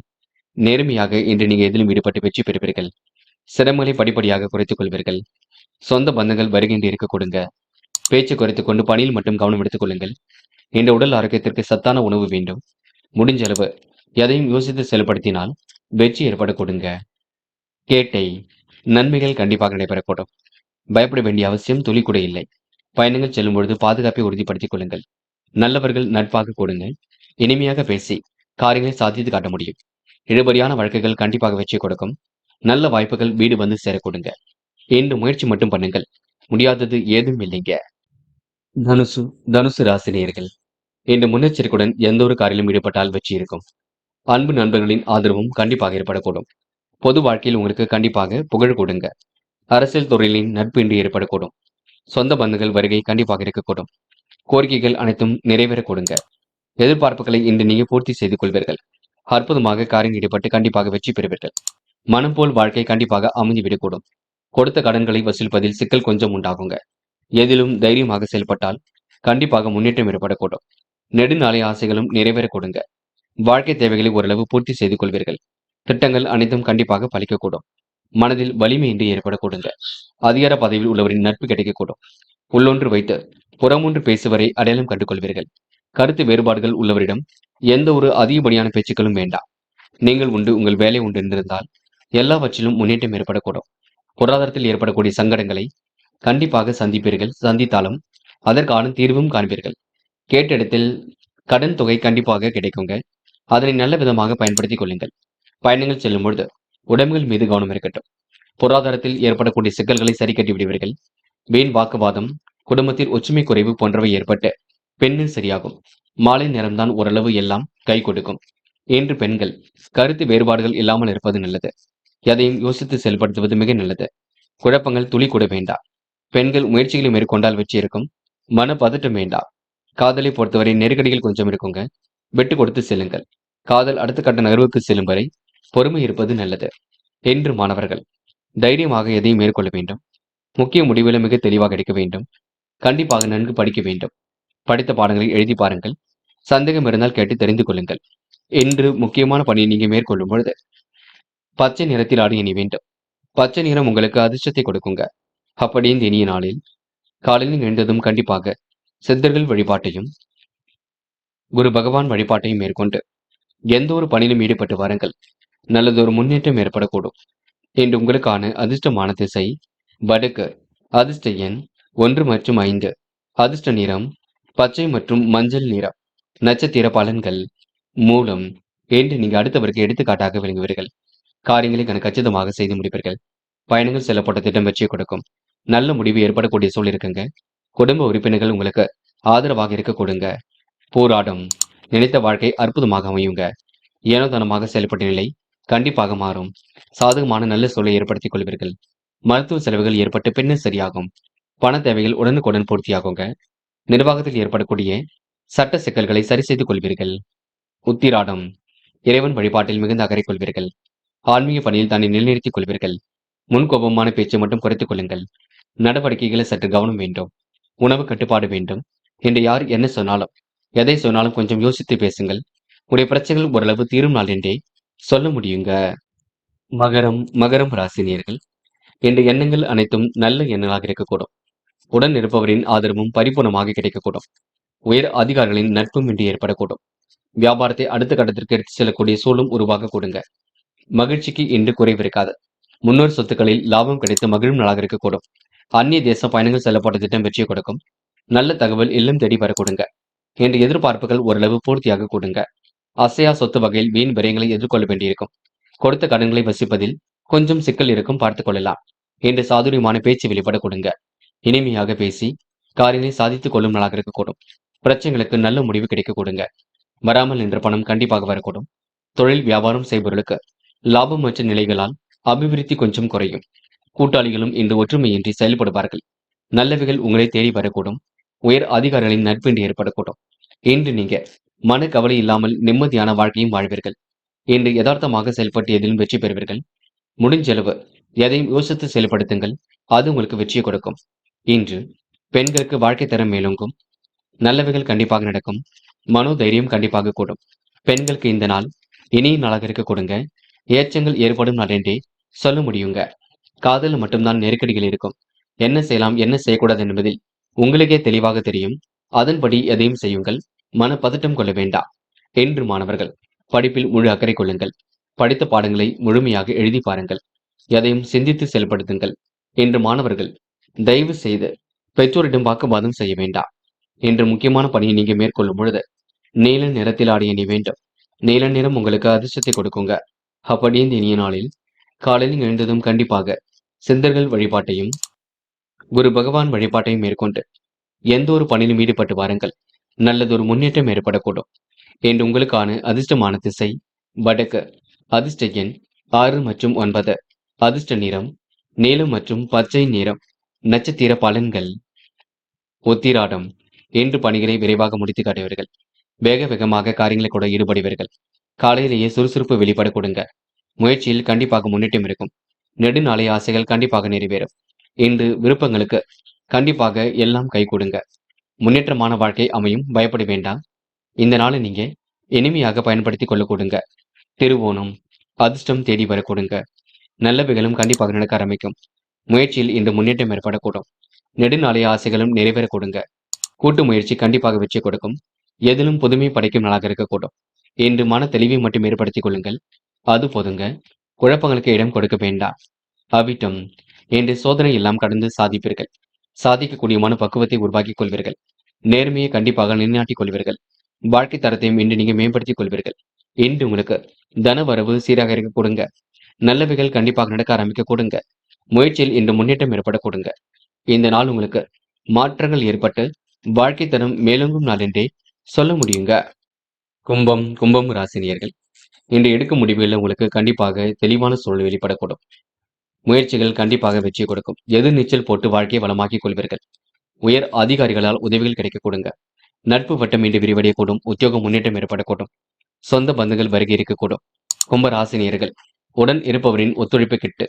Speaker 1: நேர்மையாக இன்று நீங்க எதிலும் ஈடுபட்டு வெற்றி பெறுவீர்கள். சிரமங்களை படிப்படியாக குறைத்துக் கொள்வீர்கள். சொந்த பந்தங்கள் வருகின்ற இருக்க கொடுங்க. பேச்சு குறைத்துக் கொண்டு பணியில் மட்டும் கவனம் எடுத்துக் கொள்ளுங்கள். இந்த உடல் ஆரோக்கியத்திற்கு சத்தான உணவு வேண்டும். முடிஞ்ச அளவு எதையும் யோசித்து செயல்படுத்தினால் வெற்றி ஏற்பட கொடுங்க. கேட்டை. நன்மைகள் கண்டிப்பாக நடைபெறக்கூடும். பயப்பட வேண்டிய அவசியம் துளி கூட இல்லை. பயணங்கள் செல்லும் பொழுது பாதுகாப்பை உறுதிப்படுத்திக் கொள்ளுங்கள். நல்லவர்கள் நட்பாக கொடுங்க. இனிமையாக பேசி காரியங்களை சாதித்து காட்ட முடியும். இழுபறியான வழக்குகள் கண்டிப்பாக வெற்றி கொடுக்கும். நல்ல வாய்ப்புகள் வீடு வந்து சேர கொடுங்க. இன்று முயற்சி மட்டும் பண்ணுங்கள். முடியாதது ஏதும் இல்லைங்க. தனுசு. தனுசு ராசினியர்கள் இன்று முன்னெச்சரிக்கையுடன் எந்த ஒரு காரிலும் ஈடுபட்டால் வெற்றி இருக்கும். அன்பு நண்பர்களின் ஆதரவும் கண்டிப்பாக ஏற்படக்கூடும். பொது வாழ்க்கையில் உங்களுக்கு கண்டிப்பாக புகழ் கொடுங்க. அரசியல் துறையின் நட்பு இன்று ஏற்படக்கூடும். சொந்த பந்துகள் வருகை கண்டிப்பாக இருக்கக்கூடும். கோரிக்கைகள் அனைத்தும் நிறைவேற கொடுங்க. எதிர்பார்ப்புகளை இன்று நீங்க பூர்த்தி செய்து கொள்வீர்கள். அற்புதமாக காரியம் ஈடுபட்டு கண்டிப்பாக வெற்றி பெறுவீர்கள். மனம் போல் வாழ்க்கை கண்டிப்பாக அமைந்துவிடக்கூடும். கொடுத்த கடன்களை வசூலிப்பதில் சிக்கல் கொஞ்சம் உண்டாகுங்க. எதிலும் தைரியமாக செயல்பட்டால் கண்டிப்பாக முன்னேற்றம் ஏற்படக்கூடும். நெடுநாளை ஆசைகளும் நிறைவேற கொடுங்க. வாழ்க்கை தேவைகளை ஓரளவு பூர்த்தி செய்து கொள்வீர்கள். திட்டங்கள் அனைத்தும் கண்டிப்பாக பலிக்கக்கூடும். மனதில் வலிமையின்றி ஏற்பட கொடுங்க. அதிகார பதவியில் உள்ளவரின் நட்பு கிடைக்கக்கூடும். உள்ளொன்று வைத்து புறமொன்று பேசுவரை அடையாளம் கண்டு கொள்வீர்கள். கருத்து வேறுபாடுகள் உள்ளவரிடம் எந்த ஒரு அதிகப்படியான பேச்சுக்களும் வேண்டாம். நீங்கள் உண்டு உங்கள் வேலை உண்டு என்றிருந்தால் எல்லாவற்றிலும் முன்னேற்றம் ஏற்படக்கூடும். பொருளாதாரத்தில் ஏற்படக்கூடிய சங்கடங்களை கண்டிப்பாக சந்திப்பீர்கள். சந்தித்தாலும் அதற்கான தீர்வும் காண்பீர்கள். கேட்ட இடத்தில் கடன் தொகை கண்டிப்பாக கிடைக்குங்க. அதனை நல்ல விதமாக பயன்படுத்திக் கொள்ளுங்கள். பயணங்கள் செல்லும் பொழுது உடம்புகள் மீது கவனம் இருக்கட்டும். பொருளாதாரத்தில் ஏற்படக்கூடிய சிக்கல்களை சரி கட்டி விடுவீர்கள். வீண் வாக்குவாதம், குடும்பத்தில் ஒற்றுமை குறைவு போன்றவை ஏற்பட்டு பெண்ணில் சரியாகும். மாலை நேரம்தான் ஓரளவு எல்லாம் கை கொடுக்கும். இன்று பெண்கள் கருத்து வேறுபாடுகள் இல்லாமல் இருப்பது நல்லது. எதையும் யோசித்து செயல்படுத்துவது மிக நல்லது. குழப்பங்கள் துளி கூட வேண்டாம். பெண்கள் முயற்சிகளை மேற்கொண்டால் வெற்றி இருக்கும். மன பதட்டம் வேண்டாம். காதலை பொறுத்தவரை நெருக்கடிகள் கொஞ்சம் இருக்குங்க. விட்டு கொடுத்து செல்லுங்கள். காதல் அடுத்த கட்ட நகர்வுக்கு செல்லும் வரை பொறுமை இருப்பது நல்லது. என்று மாணவர்கள் தைரியமாக எதையும் மேற்கொள்ள வேண்டும். முக்கிய முடிவுகளை மிக தெளிவாக எடுக்க வேண்டும். கண்டிப்பாக நன்கு படிக்க வேண்டும். படித்த பாடங்களை எழுதி பாருங்கள். சந்தேகம் இருந்தால் கேட்டு தெரிந்து கொள்ளுங்கள். இன்று முக்கியமான பணியை நீங்க மேற்கொள்ளும் பொழுது பச்சை நிறத்தில் ஆடை அணி வேண்டும். பச்சை நிறம் உங்களுக்கு அதிர்ஷ்டத்தை கொடுக்குங்க. அப்படி இந்த இனிய நாளில் காலையில் எழுந்ததும் கண்டிப்பாக சித்தர்கள் வழிபாட்டையும் குரு பகவான் வழிபாட்டையும் மேற்கொண்டு எந்த ஒரு பணியிலும் ஈடுபட்டு வாருங்கள். நல்லதொரு முன்னேற்றம் ஏற்படக்கூடும். இன்று உங்களுக்கான அதிர்ஷ்டமான திசை வடக்கு. அதிர்ஷ்ட எண் 1 மற்றும் 5. அதிர்ஷ்ட நிறம் பச்சை மற்றும் மஞ்சள் நிறம். நட்சத்திர பலன்கள். மூலம். இன்று நீங்க அடுத்தவருக்கு எடுத்துக்காட்டாக விளங்குவீர்கள். காரியங்களை கச்சிதமாக செய்து முடிப்பீர்கள். பயணங்கள் செல்லப்பட்ட திட்டம் வெற்றியை கொடுக்கும். நல்ல முடிவு ஏற்படக்கூடிய சூழல் இருக்குங்க. குடும்ப உறுப்பினர்கள் உங்களுக்கு ஆதரவாக இருக்க கொடுங்க. போராடும். நினைத்த வாழ்க்கை அற்புதமாக அமையுங்க. ஏனோதனமாக செயல்பட்ட நிலை கண்டிப்பாக மாறும். சாதகமான நல்ல சூழலை ஏற்படுத்திக் கொள்வீர்கள். மருத்துவ செலவுகள் ஏற்பட்டு பின்னர் சரியாகும். பண தேவைகள் உடனுக்குடன் பூர்த்தியாகுங்க. நிர்வாகத்தில் ஏற்படக்கூடிய சட்ட சிக்கல்களை சரி செய்து கொள்வீர்கள். உத்திராடம். இறைவன் வழிபாட்டில் மிகுந்த அக்கறை கொள்வீர்கள். ஆன்மீக பணியில் தன்னை நிலைநிறுத்திக் கொள்வீர்கள். முன்கோபமான பேச்சை மட்டும் குறைத்துக் கொள்ளுங்கள். நடவடிக்கைகளை சற்று கவனம் வேண்டும். உணவு கட்டுப்பாடு வேண்டும். என்று யார் என்ன சொன்னாலும் எதை சொன்னாலும் கொஞ்சம் யோசித்து பேசுங்கள். உடைய பிரச்சனைகள் ஓரளவு தீரும் நாள் என்றே சொல்ல முடியுங்க. மகரம் ராசினியர்கள் என்ற எண்ணங்கள் அனைத்தும் நல்ல எண்ணங்களாக இருக்கக்கூடும். உடன் இருப்பவரின் ஆதரவும் பரிபூர்ணமாக கிடைக்கக்கூடும். உயர் அதிகாரிகளின் நட்பும் இன்றி ஏற்படக்கூடும். வியாபாரத்தை அடுத்த கட்டத்திற்கு எடுத்து செல்லக்கூடிய சூழலும் உருவாக கொடுங்க. மகிழ்ச்சிக்கு இன்று குறைவிருக்காது. முன்னோர் சொத்துக்களில் லாபம் கிடைத்து மகிழும் நாளாக இருக்கக்கூடும். அந்நிய தேச பயணங்கள் செல்லப்பட்ட திட்டம் வெற்றியை கொடுக்கும். நல்ல தகவல் இல்லம் தேடி வர கொடுங்க. என்ற எதிர்பார்ப்புகள் ஓரளவு பூர்த்தியாக கொடுங்க. அசையா சொத்து வகையில் வீண் விரயங்களை எதிர்கொள்ள வேண்டியிருக்கும். கொடுத்த கடன்களை வசிப்பதில் கொஞ்சம் சிக்கல் இருக்கும், பார்த்துக் கொள்ளலாம். என்று சாதுரியமான பேச்சு வெளிப்பட கொடுங்க. இனிமையாக பேசி காரியங்களை சாதித்துக் கொள்ளும் நாளாக இருக்கக்கூடும். பிரச்சனைகளுக்கு நல்ல முடிவு கிடைக்க கொடுங்க. வராமல் நின்ற பணம் கண்டிப்பாக வரக்கூடும். தொழில் வியாபாரம் செய்பவர்களுக்கு லாபமற்ற நிலைகளால் அபிவிருத்தி கொஞ்சம் குறையும். கூட்டாளிகளும் இன்று ஒற்றுமையின்றி செயல்படுவார்கள். நல்லவைகள் உங்களை தேடி வரக்கூடும். உயர் அதிகாரிகளின் நட்பு இன்று ஏற்படக்கூடும். இன்று நீங்க மன கவலை இல்லாமல் நிம்மதியான வாழ்க்கையும் வாழ்வீர்கள். இன்று யதார்த்தமாக செயல்பட்டு எதிலும் வெற்றி பெறுவீர்கள். முடிஞ்சளவு எதையும் யோசித்து செயல்படுத்துங்கள். அது உங்களுக்கு வெற்றியை கொடுக்கும். இன்று பெண்களுக்கு வாழ்க்கை தரம் மேலோங்கும். நல்லவைகள் கண்டிப்பாக நடக்கும். மனோதைரியம் கண்டிப்பாக கூடும். பெண்களுக்கு இந்த நாள் இனிய நாளாக இருக்க கொடுங்க. ஏற்றங்கள் ஏற்படும் நாள் என்றே சொல்ல முடியுங்க. காதல் மட்டும்தான் நெருக்கடிகள் இருக்கும். என்ன செய்யலாம் என்ன செய்யக்கூடாது என்பதில் உங்களுக்கே தெளிவாக தெரியும். அதன்படி எதையும் செய்யுங்கள். மனப்பதட்டம் கொள்ள வேண்டாம். என்று மாணவர்கள் படிப்பில் முழு அக்கறை கொள்ளுங்கள். படித்த பாடங்களை முழுமையாக எழுதி பாருங்கள். எதையும் சிந்தித்து செயல்படுத்துங்கள். என்று மாணவர்கள் தயவு செய்து பெற்றோரிடம் வாக்குவாதம் செய்ய வேண்டாம். என்று முக்கியமான பணியை நீங்க மேற்கொள்ளும் பொழுது நீல நிறத்தில் ஆடிய நீ வேண்டும். நீல நிறம் உங்களுக்கு அதிர்ஷ்டத்தை கொடுக்குங்க. அப்படி இந்த இனிய நாளில் காலையில் எழுந்ததும் கண்டிப்பாக சித்தர்கள் வழிபாட்டையும் குரு பகவான் வழிபாட்டையும் மேற்கொண்டு எந்த ஒரு பணியிலும் ஈடுபட்டு வாருங்கள். நல்லதொரு முன்னேற்றம் ஏற்படக்கூடும். என்று உங்களுக்கான அதிர்ஷ்டமான திசை வடக்கு. அதிர்ஷ்ட எண் 6 மற்றும் 9. அதிர்ஷ்ட நிறம் நீலம் மற்றும் பச்சை நிறம். நட்சத்திர பலன்கள் உத்திராடம். இன்று பணிகளை விரைவாக முடித்து காட்டுவீர்கள். வேக வேகமாக காரியங்களை கூட ஈடுபடுவீர்கள். காலையிலேயே சுறுசுறுப்பு வெளிப்பட கொடுங்க. முயற்சியில் கண்டிப்பாக முன்னேற்றம் இருக்கும். நெடுநாளைய ஆசைகள் கண்டிப்பாக நிறைவேறும். இன்று விருப்பங்களுக்கு கண்டிப்பாக எல்லாம் கை கொடுங்க. முன்னேற்றமான வாழ்க்கை அமையும். பயப்பட வேண்டாம். இந்த நாளை நீங்க இனிமையாக பயன்படுத்தி கொள்ள கொடுங்க. திருவோணம். அதிர்ஷ்டம் தேடி வர கொடுங்க. நல்லவைகளும் கண்டிப்பாக நடக்க ஆரம்பிக்கும். முயற்சியில் இன்று முன்னேற்றம் ஏற்படக்கூடும். நெடுநாளைய ஆசைகளும் நிறைவேற கொடுங்க. கூட்டு முயற்சி கண்டிப்பாக வெற்றி கொடுக்கும். எதிலும் புதுமை படைக்கும் நாளாக இருக்கக்கூடும். இன்று மன தெளிவை மட்டும் ஏற்படுத்திக் கொள்ளுங்கள். அது போதுங்க. குழப்பங்களுக்கு இடம் கொடுக்க வேண்டாம். அவிட்டம். இன்று சோதனை எல்லாம் கடந்து சாதிப்பீர்கள். சாதிக்கக்கூடிய மன பக்குவத்தை உருவாக்கிக் கொள்வீர்கள். நேர்மையை கண்டிப்பாக நிலைநாட்டிக் கொள்வீர்கள். வாழ்க்கை தரத்தையும் இன்று நீங்க மேம்படுத்திக் கொள்வீர்கள். இன்று உங்களுக்கு தன வரவு சீராக இருக்க கொடுங்க. நல்லவைகள் கண்டிப்பாக நடக்க ஆரம்பிக்க கொடுங்க. முயற்சியில் இன்று முன்னேற்றம் ஏற்பட கொடுங்க. இந்த நாள் உங்களுக்கு மாற்றங்கள் ஏற்பட்டு வாழ்க்கை தரம் மேலோங்கும் நாள் என்றே சொல்ல முடியுங்க. கும்பம் ராசினியர்கள் இன்று எடுக்கும் முடிவுகளில் உங்களுக்கு கண்டிப்பாக தெளிவான சூழல் வெளிப்படக்கூடும். முயற்சிகள் கண்டிப்பாக வெற்றி கொடுக்கும். எதிர் நீச்சல் போட்டு வாழ்க்கையை வளமாக்கிக் கொள்வீர்கள். உயர் அதிகாரிகளால் உதவிகள் கிடைக்க கொடுங்க. நட்பு வட்டம் இன்று விரிவடையக்கூடும். உத்தியோக முன்னேற்றம் ஏற்படக்கூடும். சொந்த பந்துகள் வருகை இருக்கக்கூடும். கும்ப ராசினியர்கள் உடன் இருப்பவரின் ஒத்துழைப்பு கிட்டு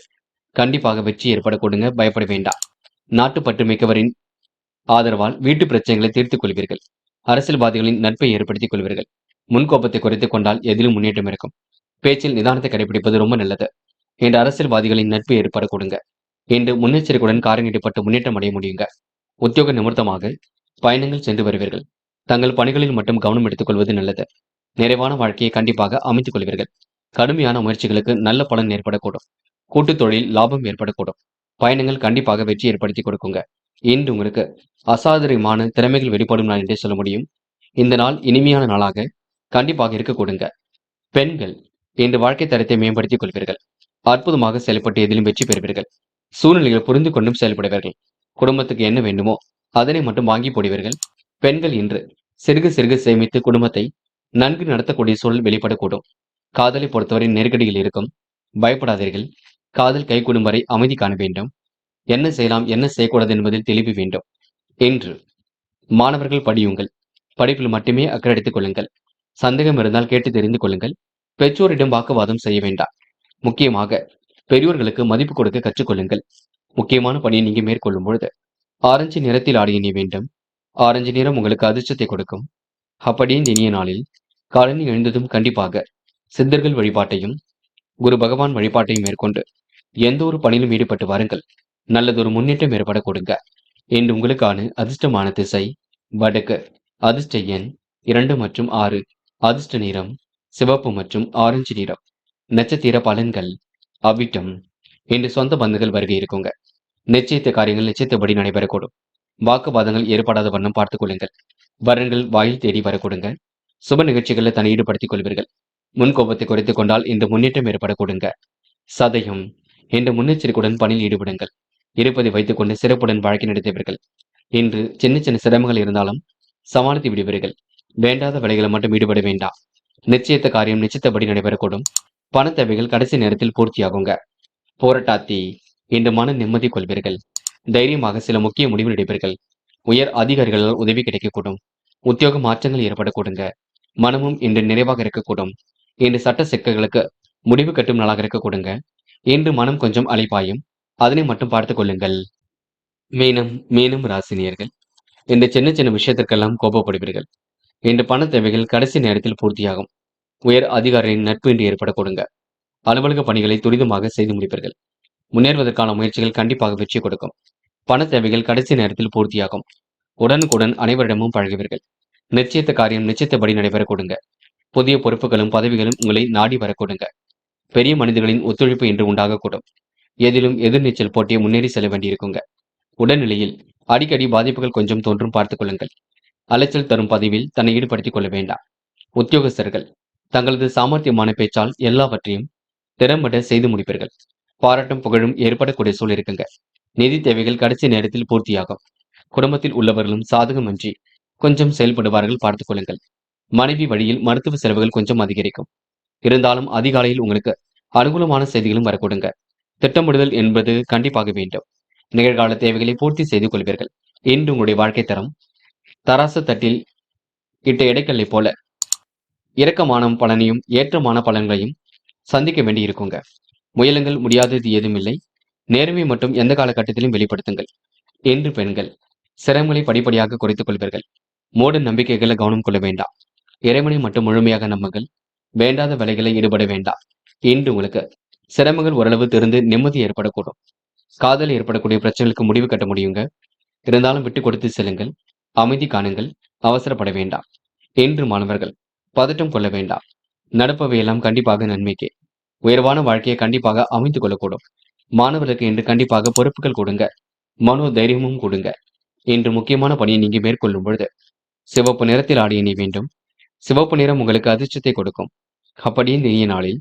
Speaker 1: கண்டிப்பாக வெற்றி ஏற்பட கொடுங்க. பயப்பட வேண்டாம். நாட்டுப்பற்று மிக்கவரின் ஆதரவால் வீட்டு பிரச்சனைகளை தீர்த்துக் கொள்வீர்கள். அரசியல்வாதிகளின் நட்பை ஏற்படுத்திக் கொள்வீர்கள். முன்கோபத்தை குறைத்துக் கொண்டால் எதிலும் முன்னேற்றம் இருக்கும். பேச்சில் நிதானத்தை கடைபிடிப்பது ரொம்ப நல்லது. இன்று அரசியல்வாதிகளின் நட்பு ஏற்பட கொடுங்க. இன்று முன்னெச்சரிக்கையுடன் காரியம் ஈடுபட்டு முன்னேற்றம் அடைய முடியுங்க. உத்தியோக நிமித்தமாக பயணங்கள் சென்று வருவீர்கள். தங்கள் பணிகளில் மட்டும் கவனம் எடுத்துக் கொள்வது நல்லது. நிறைவான வாழ்க்கையை கண்டிப்பாக அமைத்துக் கொள்வீர்கள். கடுமையான முயற்சிகளுக்கு நல்ல பலன் ஏற்படக்கூடும். கூட்டுத் தொழில் லாபம் ஏற்படக்கூடும். பயணங்கள் கண்டிப்பாக வெற்றி ஏற்படுத்தி கொடுக்குங்க. இன்று உங்களுக்கு அசாதாரணமான திறமைகள் வெளிப்படும் நாள் என்றே சொல்ல முடியும். இந்த நாள் இனிமையான நாளாக கண்டிப்பாக இருக்க கொடுங்க. பெண்கள் இன்று வாழ்க்கை தரத்தை மேம்படுத்திக் கொள்வீர்கள். அற்புதமாக செயல்பட்டு எதிலும் வெற்றி பெறுவீர்கள். சூழ்நிலைகளை புரிந்து கொண்டும் செயல்படுவீர்கள். குடும்பத்துக்கு என்ன வேண்டுமோ அதனை மட்டும் வாங்கி போடுவீர்கள். பெண்கள் இன்று சிறுக சிறுக சேமித்து குடும்பத்தை நன்கு நடத்தக்கூடிய சூழல் வெளிப்படக்கூடும். காதலை பொறுத்தவரை நெருக்கடிகள் இருக்கும். பயப்படாதீர்கள். காதல் கைகூடும் வரை அமைதி காண வேண்டும். என்ன செய்யலாம் என்ன செய்யக்கூடாது என்பதில் தெளிவு வேண்டும். இன்று மாணவர்கள் படியுங்கள். படிப்பில் மட்டுமே அக்கறை எடுத்துக் கொள்ளுங்கள். சந்தேகம் இருந்தால் கேட்டு தெரிந்து கொள்ளுங்கள். பெற்றோரிடம் வாக்குவாதம் செய்ய வேண்டாம். முக்கியமாக பெரியோர்களுக்கு மதிப்பு கொடுக்க கற்றுக்கொள்ளுங்கள். முக்கியமான பணியை நீங்க மேற்கொள்ளும் பொழுது ஆரஞ்சு நிறத்தில் ஆடிய நீ வேண்டும். ஆரஞ்சு நிறம் உங்களுக்கு அதிர்ஷ்டத்தை கொடுக்கும். அப்படியே இந்த இனிய நாளில் காலையில் எழுந்ததும் கண்டிப்பாக சித்தர்கள் வழிபாட்டையும் குரு பகவான் வழிபாட்டையும் மேற்கொண்டு எந்த ஒரு பணியிலும் ஈடுபட்டு வாருங்கள். நல்லதொரு முன்னேற்றம் ஏற்பட கொடுங்க. இன்று உங்களுக்கான அதிர்ஷ்டமான திசை வடக்கு. அதிர்ஷ்ட எண் 2 மற்றும் 6. அதிர்ஷ்ட நிறம் சிவப்பு மற்றும் ஆரஞ்சு நிறம். நட்சத்திர பலன்கள் அவிட்டம். இன்று சொந்த பந்துகள் வருகை இருக்குங்க. நிச்சயித்த காரியங்கள் நிச்சயத்தபடி நடைபெறக்கூடும். வாக்குவாதங்கள் ஏற்படாத வண்ணம் பார்த்துக் கொள்ளுங்கள். வரன்கள் வாயில் தேடி வரக்கூடுங்க. சுப நிகழ்ச்சிகளில் தன்னை ஈடுபடுத்திக் கொள்வீர்கள். முன்கோபத்தை குறைத்துக் கொண்டால் இந்த முன்னேற்றம் ஏற்பட கொடுங்க. சதயம். இன்று முன்னெச்சரிக்கையுடன் பணியில் ஈடுபடுங்கள். இருப்பதை வைத்துக் கொண்டு சிறப்புடன் வாழ்க்கை நடத்துவீர்கள். இன்று சின்ன சின்ன சிரமங்கள் இருந்தாலும் சமாளித்து விடுவீர்கள். வேண்டாத வேலைகளை மட்டும் ஈடுபட வேண்டாம். நிச்சயித்த காரியம் நிச்சயத்தபடி நடைபெறக்கூடும். பண தேவைகள் கடைசி நேரத்தில் பூர்த்தியாகுங்க. போராட்டாத்தி. இன்று மன நிம்மதி கொள்வீர்கள். தைரியமாக சில முக்கிய முடிவு எடுப்பீர்கள். உயர் அதிகாரிகளால் உதவி கிடைக்கக்கூடும். உத்தியோக மாற்றங்கள் ஏற்படக்கூடுங்க. மனமும் இன்று நிறைவாக இருக்கக்கூடும். இன்று சட்ட சிக்கல்களுக்கு முடிவு கட்டும் நாளாக இருக்கக்கூடுங்க. இன்று மனம் கொஞ்சம் அலைப்பாயும். அதனை மட்டும் பார்த்துக் கொள்ளுங்கள். மீனம் ராசினியர்கள். இந்த சின்ன சின்ன விஷயத்திற்கெல்லாம் கோபப்படுவீர்கள். இன்று பண தேவைகள் கடைசி நேரத்தில் பூர்த்தியாகும். உயர் அதிகாரியின் நட்பு இன்று ஏற்படக்கூடுங்க. அலுவலக பணிகளை துரிதமாக செய்து முடிப்பீர்கள். முன்னேறுவதற்கான முயற்சிகள் கண்டிப்பாக வெற்றி கொடுக்கும். பண தேவைகள் கடைசி நேரத்தில் பூர்த்தியாகும். உடனுக்குடன் அனைவரிடமும் பழகுவீர்கள். நிச்சயித்த காரியம் நிச்சயித்தபடி நடைபெறக்கூடுங்க. புதிய பொறுப்புகளும் பதவிகளும் உங்களை நாடி வரக்கூடுங்க. பெரிய மனிதர்களின் ஒத்துழைப்பு இன்று உண்டாகக்கூடும். எதிலும் எதிர்நீச்சல் போட்டியை முன்னேறி செல்ல வேண்டியிருக்குங்க. உடல்நிலையில் அடிக்கடி பாதிப்புகள் கொஞ்சம் தோன்றும் பார்த்துக் கொள்ளுங்கள். அலைச்சல் தரும் பதிவில் தன்னை ஈடுபடுத்திக் கொள்ள வேண்டாம். உத்தியோகஸ்தர்கள் தங்களது சாமர்த்தியமான பேச்சால் எல்லாவற்றையும் திறம்பட செய்து முடிப்பீர்கள். பாராட்டும் புகழும் ஏற்படக்கூடிய சூழல் இருக்குங்க. நிதி தேவைகள் கடைசி நேரத்தில் பூர்த்தியாகும். குடும்பத்தில் உள்ளவர்களும் சாதகமின்றி கொஞ்சம் செயல்படுவார்கள் பார்த்துக் கொள்ளுங்கள். மனைவி வழியில் மருத்துவ செலவுகள் கொஞ்சம் அதிகரிக்கும். இருந்தாலும் அதிகாலையில் உங்களுக்கு அனுகூலமான செய்திகளும் வரக்கூடுங்க. திட்டமிடுதல் என்பது கண்டிப்பாக வேண்டும். நிகழ்கால தேவைகளை பூர்த்தி செய்து கொள்வீர்கள். இன்று உங்களுடைய வாழ்க்கை தரம் தராசு தட்டில் இட்ட எடைக்கல்லை போல இரக்கமான பலனையும் ஏற்றமான பலன்களையும் சந்திக்க வேண்டி இருக்குங்க. முயலுங்கள், முடியாதது ஏதுமில்லை. நேர்மை மட்டும் எந்த காலகட்டத்திலும் வெளிப்படுத்துங்கள். என்று பெண்கள் சிரமங்களை படிப்படியாக குறைத்துக் கொள்வீர்கள். மூட நம்பிக்கைகளை கவனம் கொள்ள வேண்டாம். இறைவனை மட்டும் முழுமையாக நம்புங்கள். வேண்டாத வேலைகளை ஈடுபட வேண்டாம். இன்று உங்களுக்கு சிரமங்கள் ஓரளவு திருந்து நிம்மதி ஏற்படக்கூடும். காதல் ஏற்படக்கூடிய பிரச்சனைகளுக்கு முடிவு கட்ட முடியுங்க. இருந்தாலும் விட்டு கொடுத்து செல்லுங்கள். அமைதி காணுங்கள். அவசரப்பட வேண்டாம். இன்று மாணவர்கள் பதட்டம் கொள்ள வேண்டாம். நடப்பவையெல்லாம் கண்டிப்பாக நன்மைக்கே. உயர்வான வாழ்க்கையை கண்டிப்பாக அமைத்து கொள்ளக்கூடும். மாணவர்களுக்கு இன்று கண்டிப்பாக பொறுப்புகள் கொடுங்க. மனோ தைரியமும் கொடுங்க. இன்று முக்கியமான பணியை நீங்க மேற்கொள்ளும் பொழுது சிவப்பு நிறத்தில் ஆடிய நீ வேண்டும். சிவப்பு நிறம் உங்களுக்கு அதிர்ஷ்டத்தை கொடுக்கும். அப்படியே இனிய நாளில்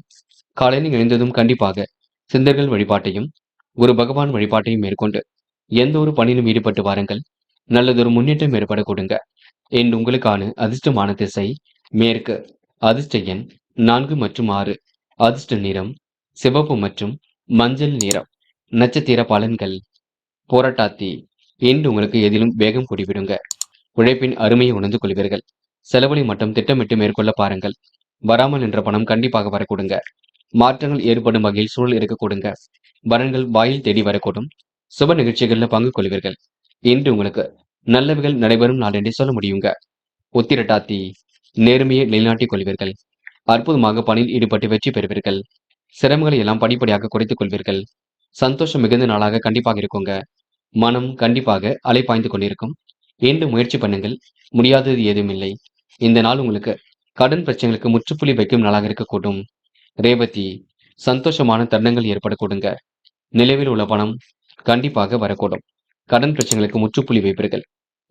Speaker 1: காலையில் எழுந்ததும் கண்டிப்பாக சிந்தர்கள் வழிபாட்டையும் குரு பகவான் வழிபாட்டையும் மேற்கொண்டு எந்த ஒரு பணியிலும் ஈடுபட்டு வாருங்கள். நல்லதொரு முன்னேற்றம் ஏற்பட கொடுங்க. இன்று உங்களுக்கான அதிர்ஷ்டமான திசை மேற்கு. அதிர்ஷ்ட எண் 4 மற்றும் 6. அதிர்ஷ்ட நிறம் சிவப்பு மற்றும் மஞ்சள் நிறம். நட்சத்திர பலன்கள். போராட்டாத்தி. இன்று உங்களுக்கு எதிலும் வேகம் கூடிவிடுங்க. உழைப்பின் அருமையை உணர்ந்து கொள்வீர்கள். செலவுகளை மட்டும் திட்டமிட்டு மேற்கொள்ள பாருங்கள். வராமல் என்ற பணம் கண்டிப்பாக வரக்கூடுங்க. மாற்றங்கள் ஏற்படும் வகையில் சூழல் இருக்க கொடுங்க. வரன்கள் வாயில் தேடி வரக்கூடும். சுப நிகழ்ச்சிகளில் பங்கு கொள்வீர்கள். இன்று உங்களுக்கு நல்லவைகள் நடைபெறும் நாள் என்று சொல்ல முடியுங்க. உத்திரட்டாத்தி. நேர்மையை நிலைநாட்டிக் கொள்வீர்கள். அற்புதமாக பணியில் ஈடுபட்டு வெற்றி பெறுவீர்கள். சிரமங்களை எல்லாம் படிப்படியாக குறைத்துக் கொள்வீர்கள். சந்தோஷம் மிகுந்த நாளாக கண்டிப்பாக இருக்குங்க. மனம் கண்டிப்பாக அலைப்பாய்ந்து கொண்டிருக்கும். இன்று முயற்சி பண்ணுங்கள். முடியாதது ஏதுமில்லை. இந்த நாள் உங்களுக்கு கடன் பிரச்சனைகளுக்கு முற்றுப்புள்ளி வைக்கும் நாளாக இருக்கக்கூடும். ரேவதி. சந்தோஷமான தருணங்கள் ஏற்படக்கூடுங்க. நிலவில் உள்ள பணம் கண்டிப்பாக வரக்கூடும். கடன் பிரச்சனைகளுக்கு முற்றுப்புள்ளி வைப்பீர்கள்.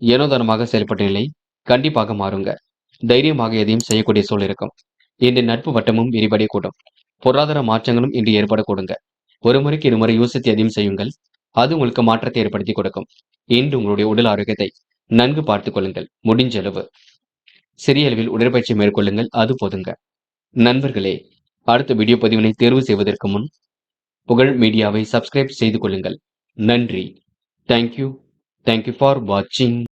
Speaker 1: ஏனோதானமாக செயல்பட்ட நிலை கண்டிப்பாக மாறுங்க. தைரியமாக எதையும் செய்யக்கூடிய சூழல் இருக்கும். இன்று நட்பு வட்டமும் விரிவடையக்கூடும். பொருளாதார மாற்றங்களும் இன்று ஏற்படக்கூடுங்க. ஒரு முறைக்கு இருமுறை யோசித்து எதையும் செய்யுங்கள். அது உங்களுக்கு மாற்றத்தை ஏற்படுத்தி கொடுக்கும். இன்று உங்களுடைய உடல் ஆரோக்கியத்தை நன்கு பார்த்துக் கொள்ளுங்கள். முடிஞ்ச அளவு சிறிய அளவில் உடற்பயிற்சி மேற்கொள்ளுங்கள். அது போதுங்க. நண்பர்களே, அடுத்த வீடியோ பதிவினை தேர்வு செய்வதற்கு முன் புகழ் மீடியாவை சப்ஸ்கிரைப் செய்து கொள்ளுங்கள். நன்றி. தேங்க்யூ ஃபார் வாட்சிங்.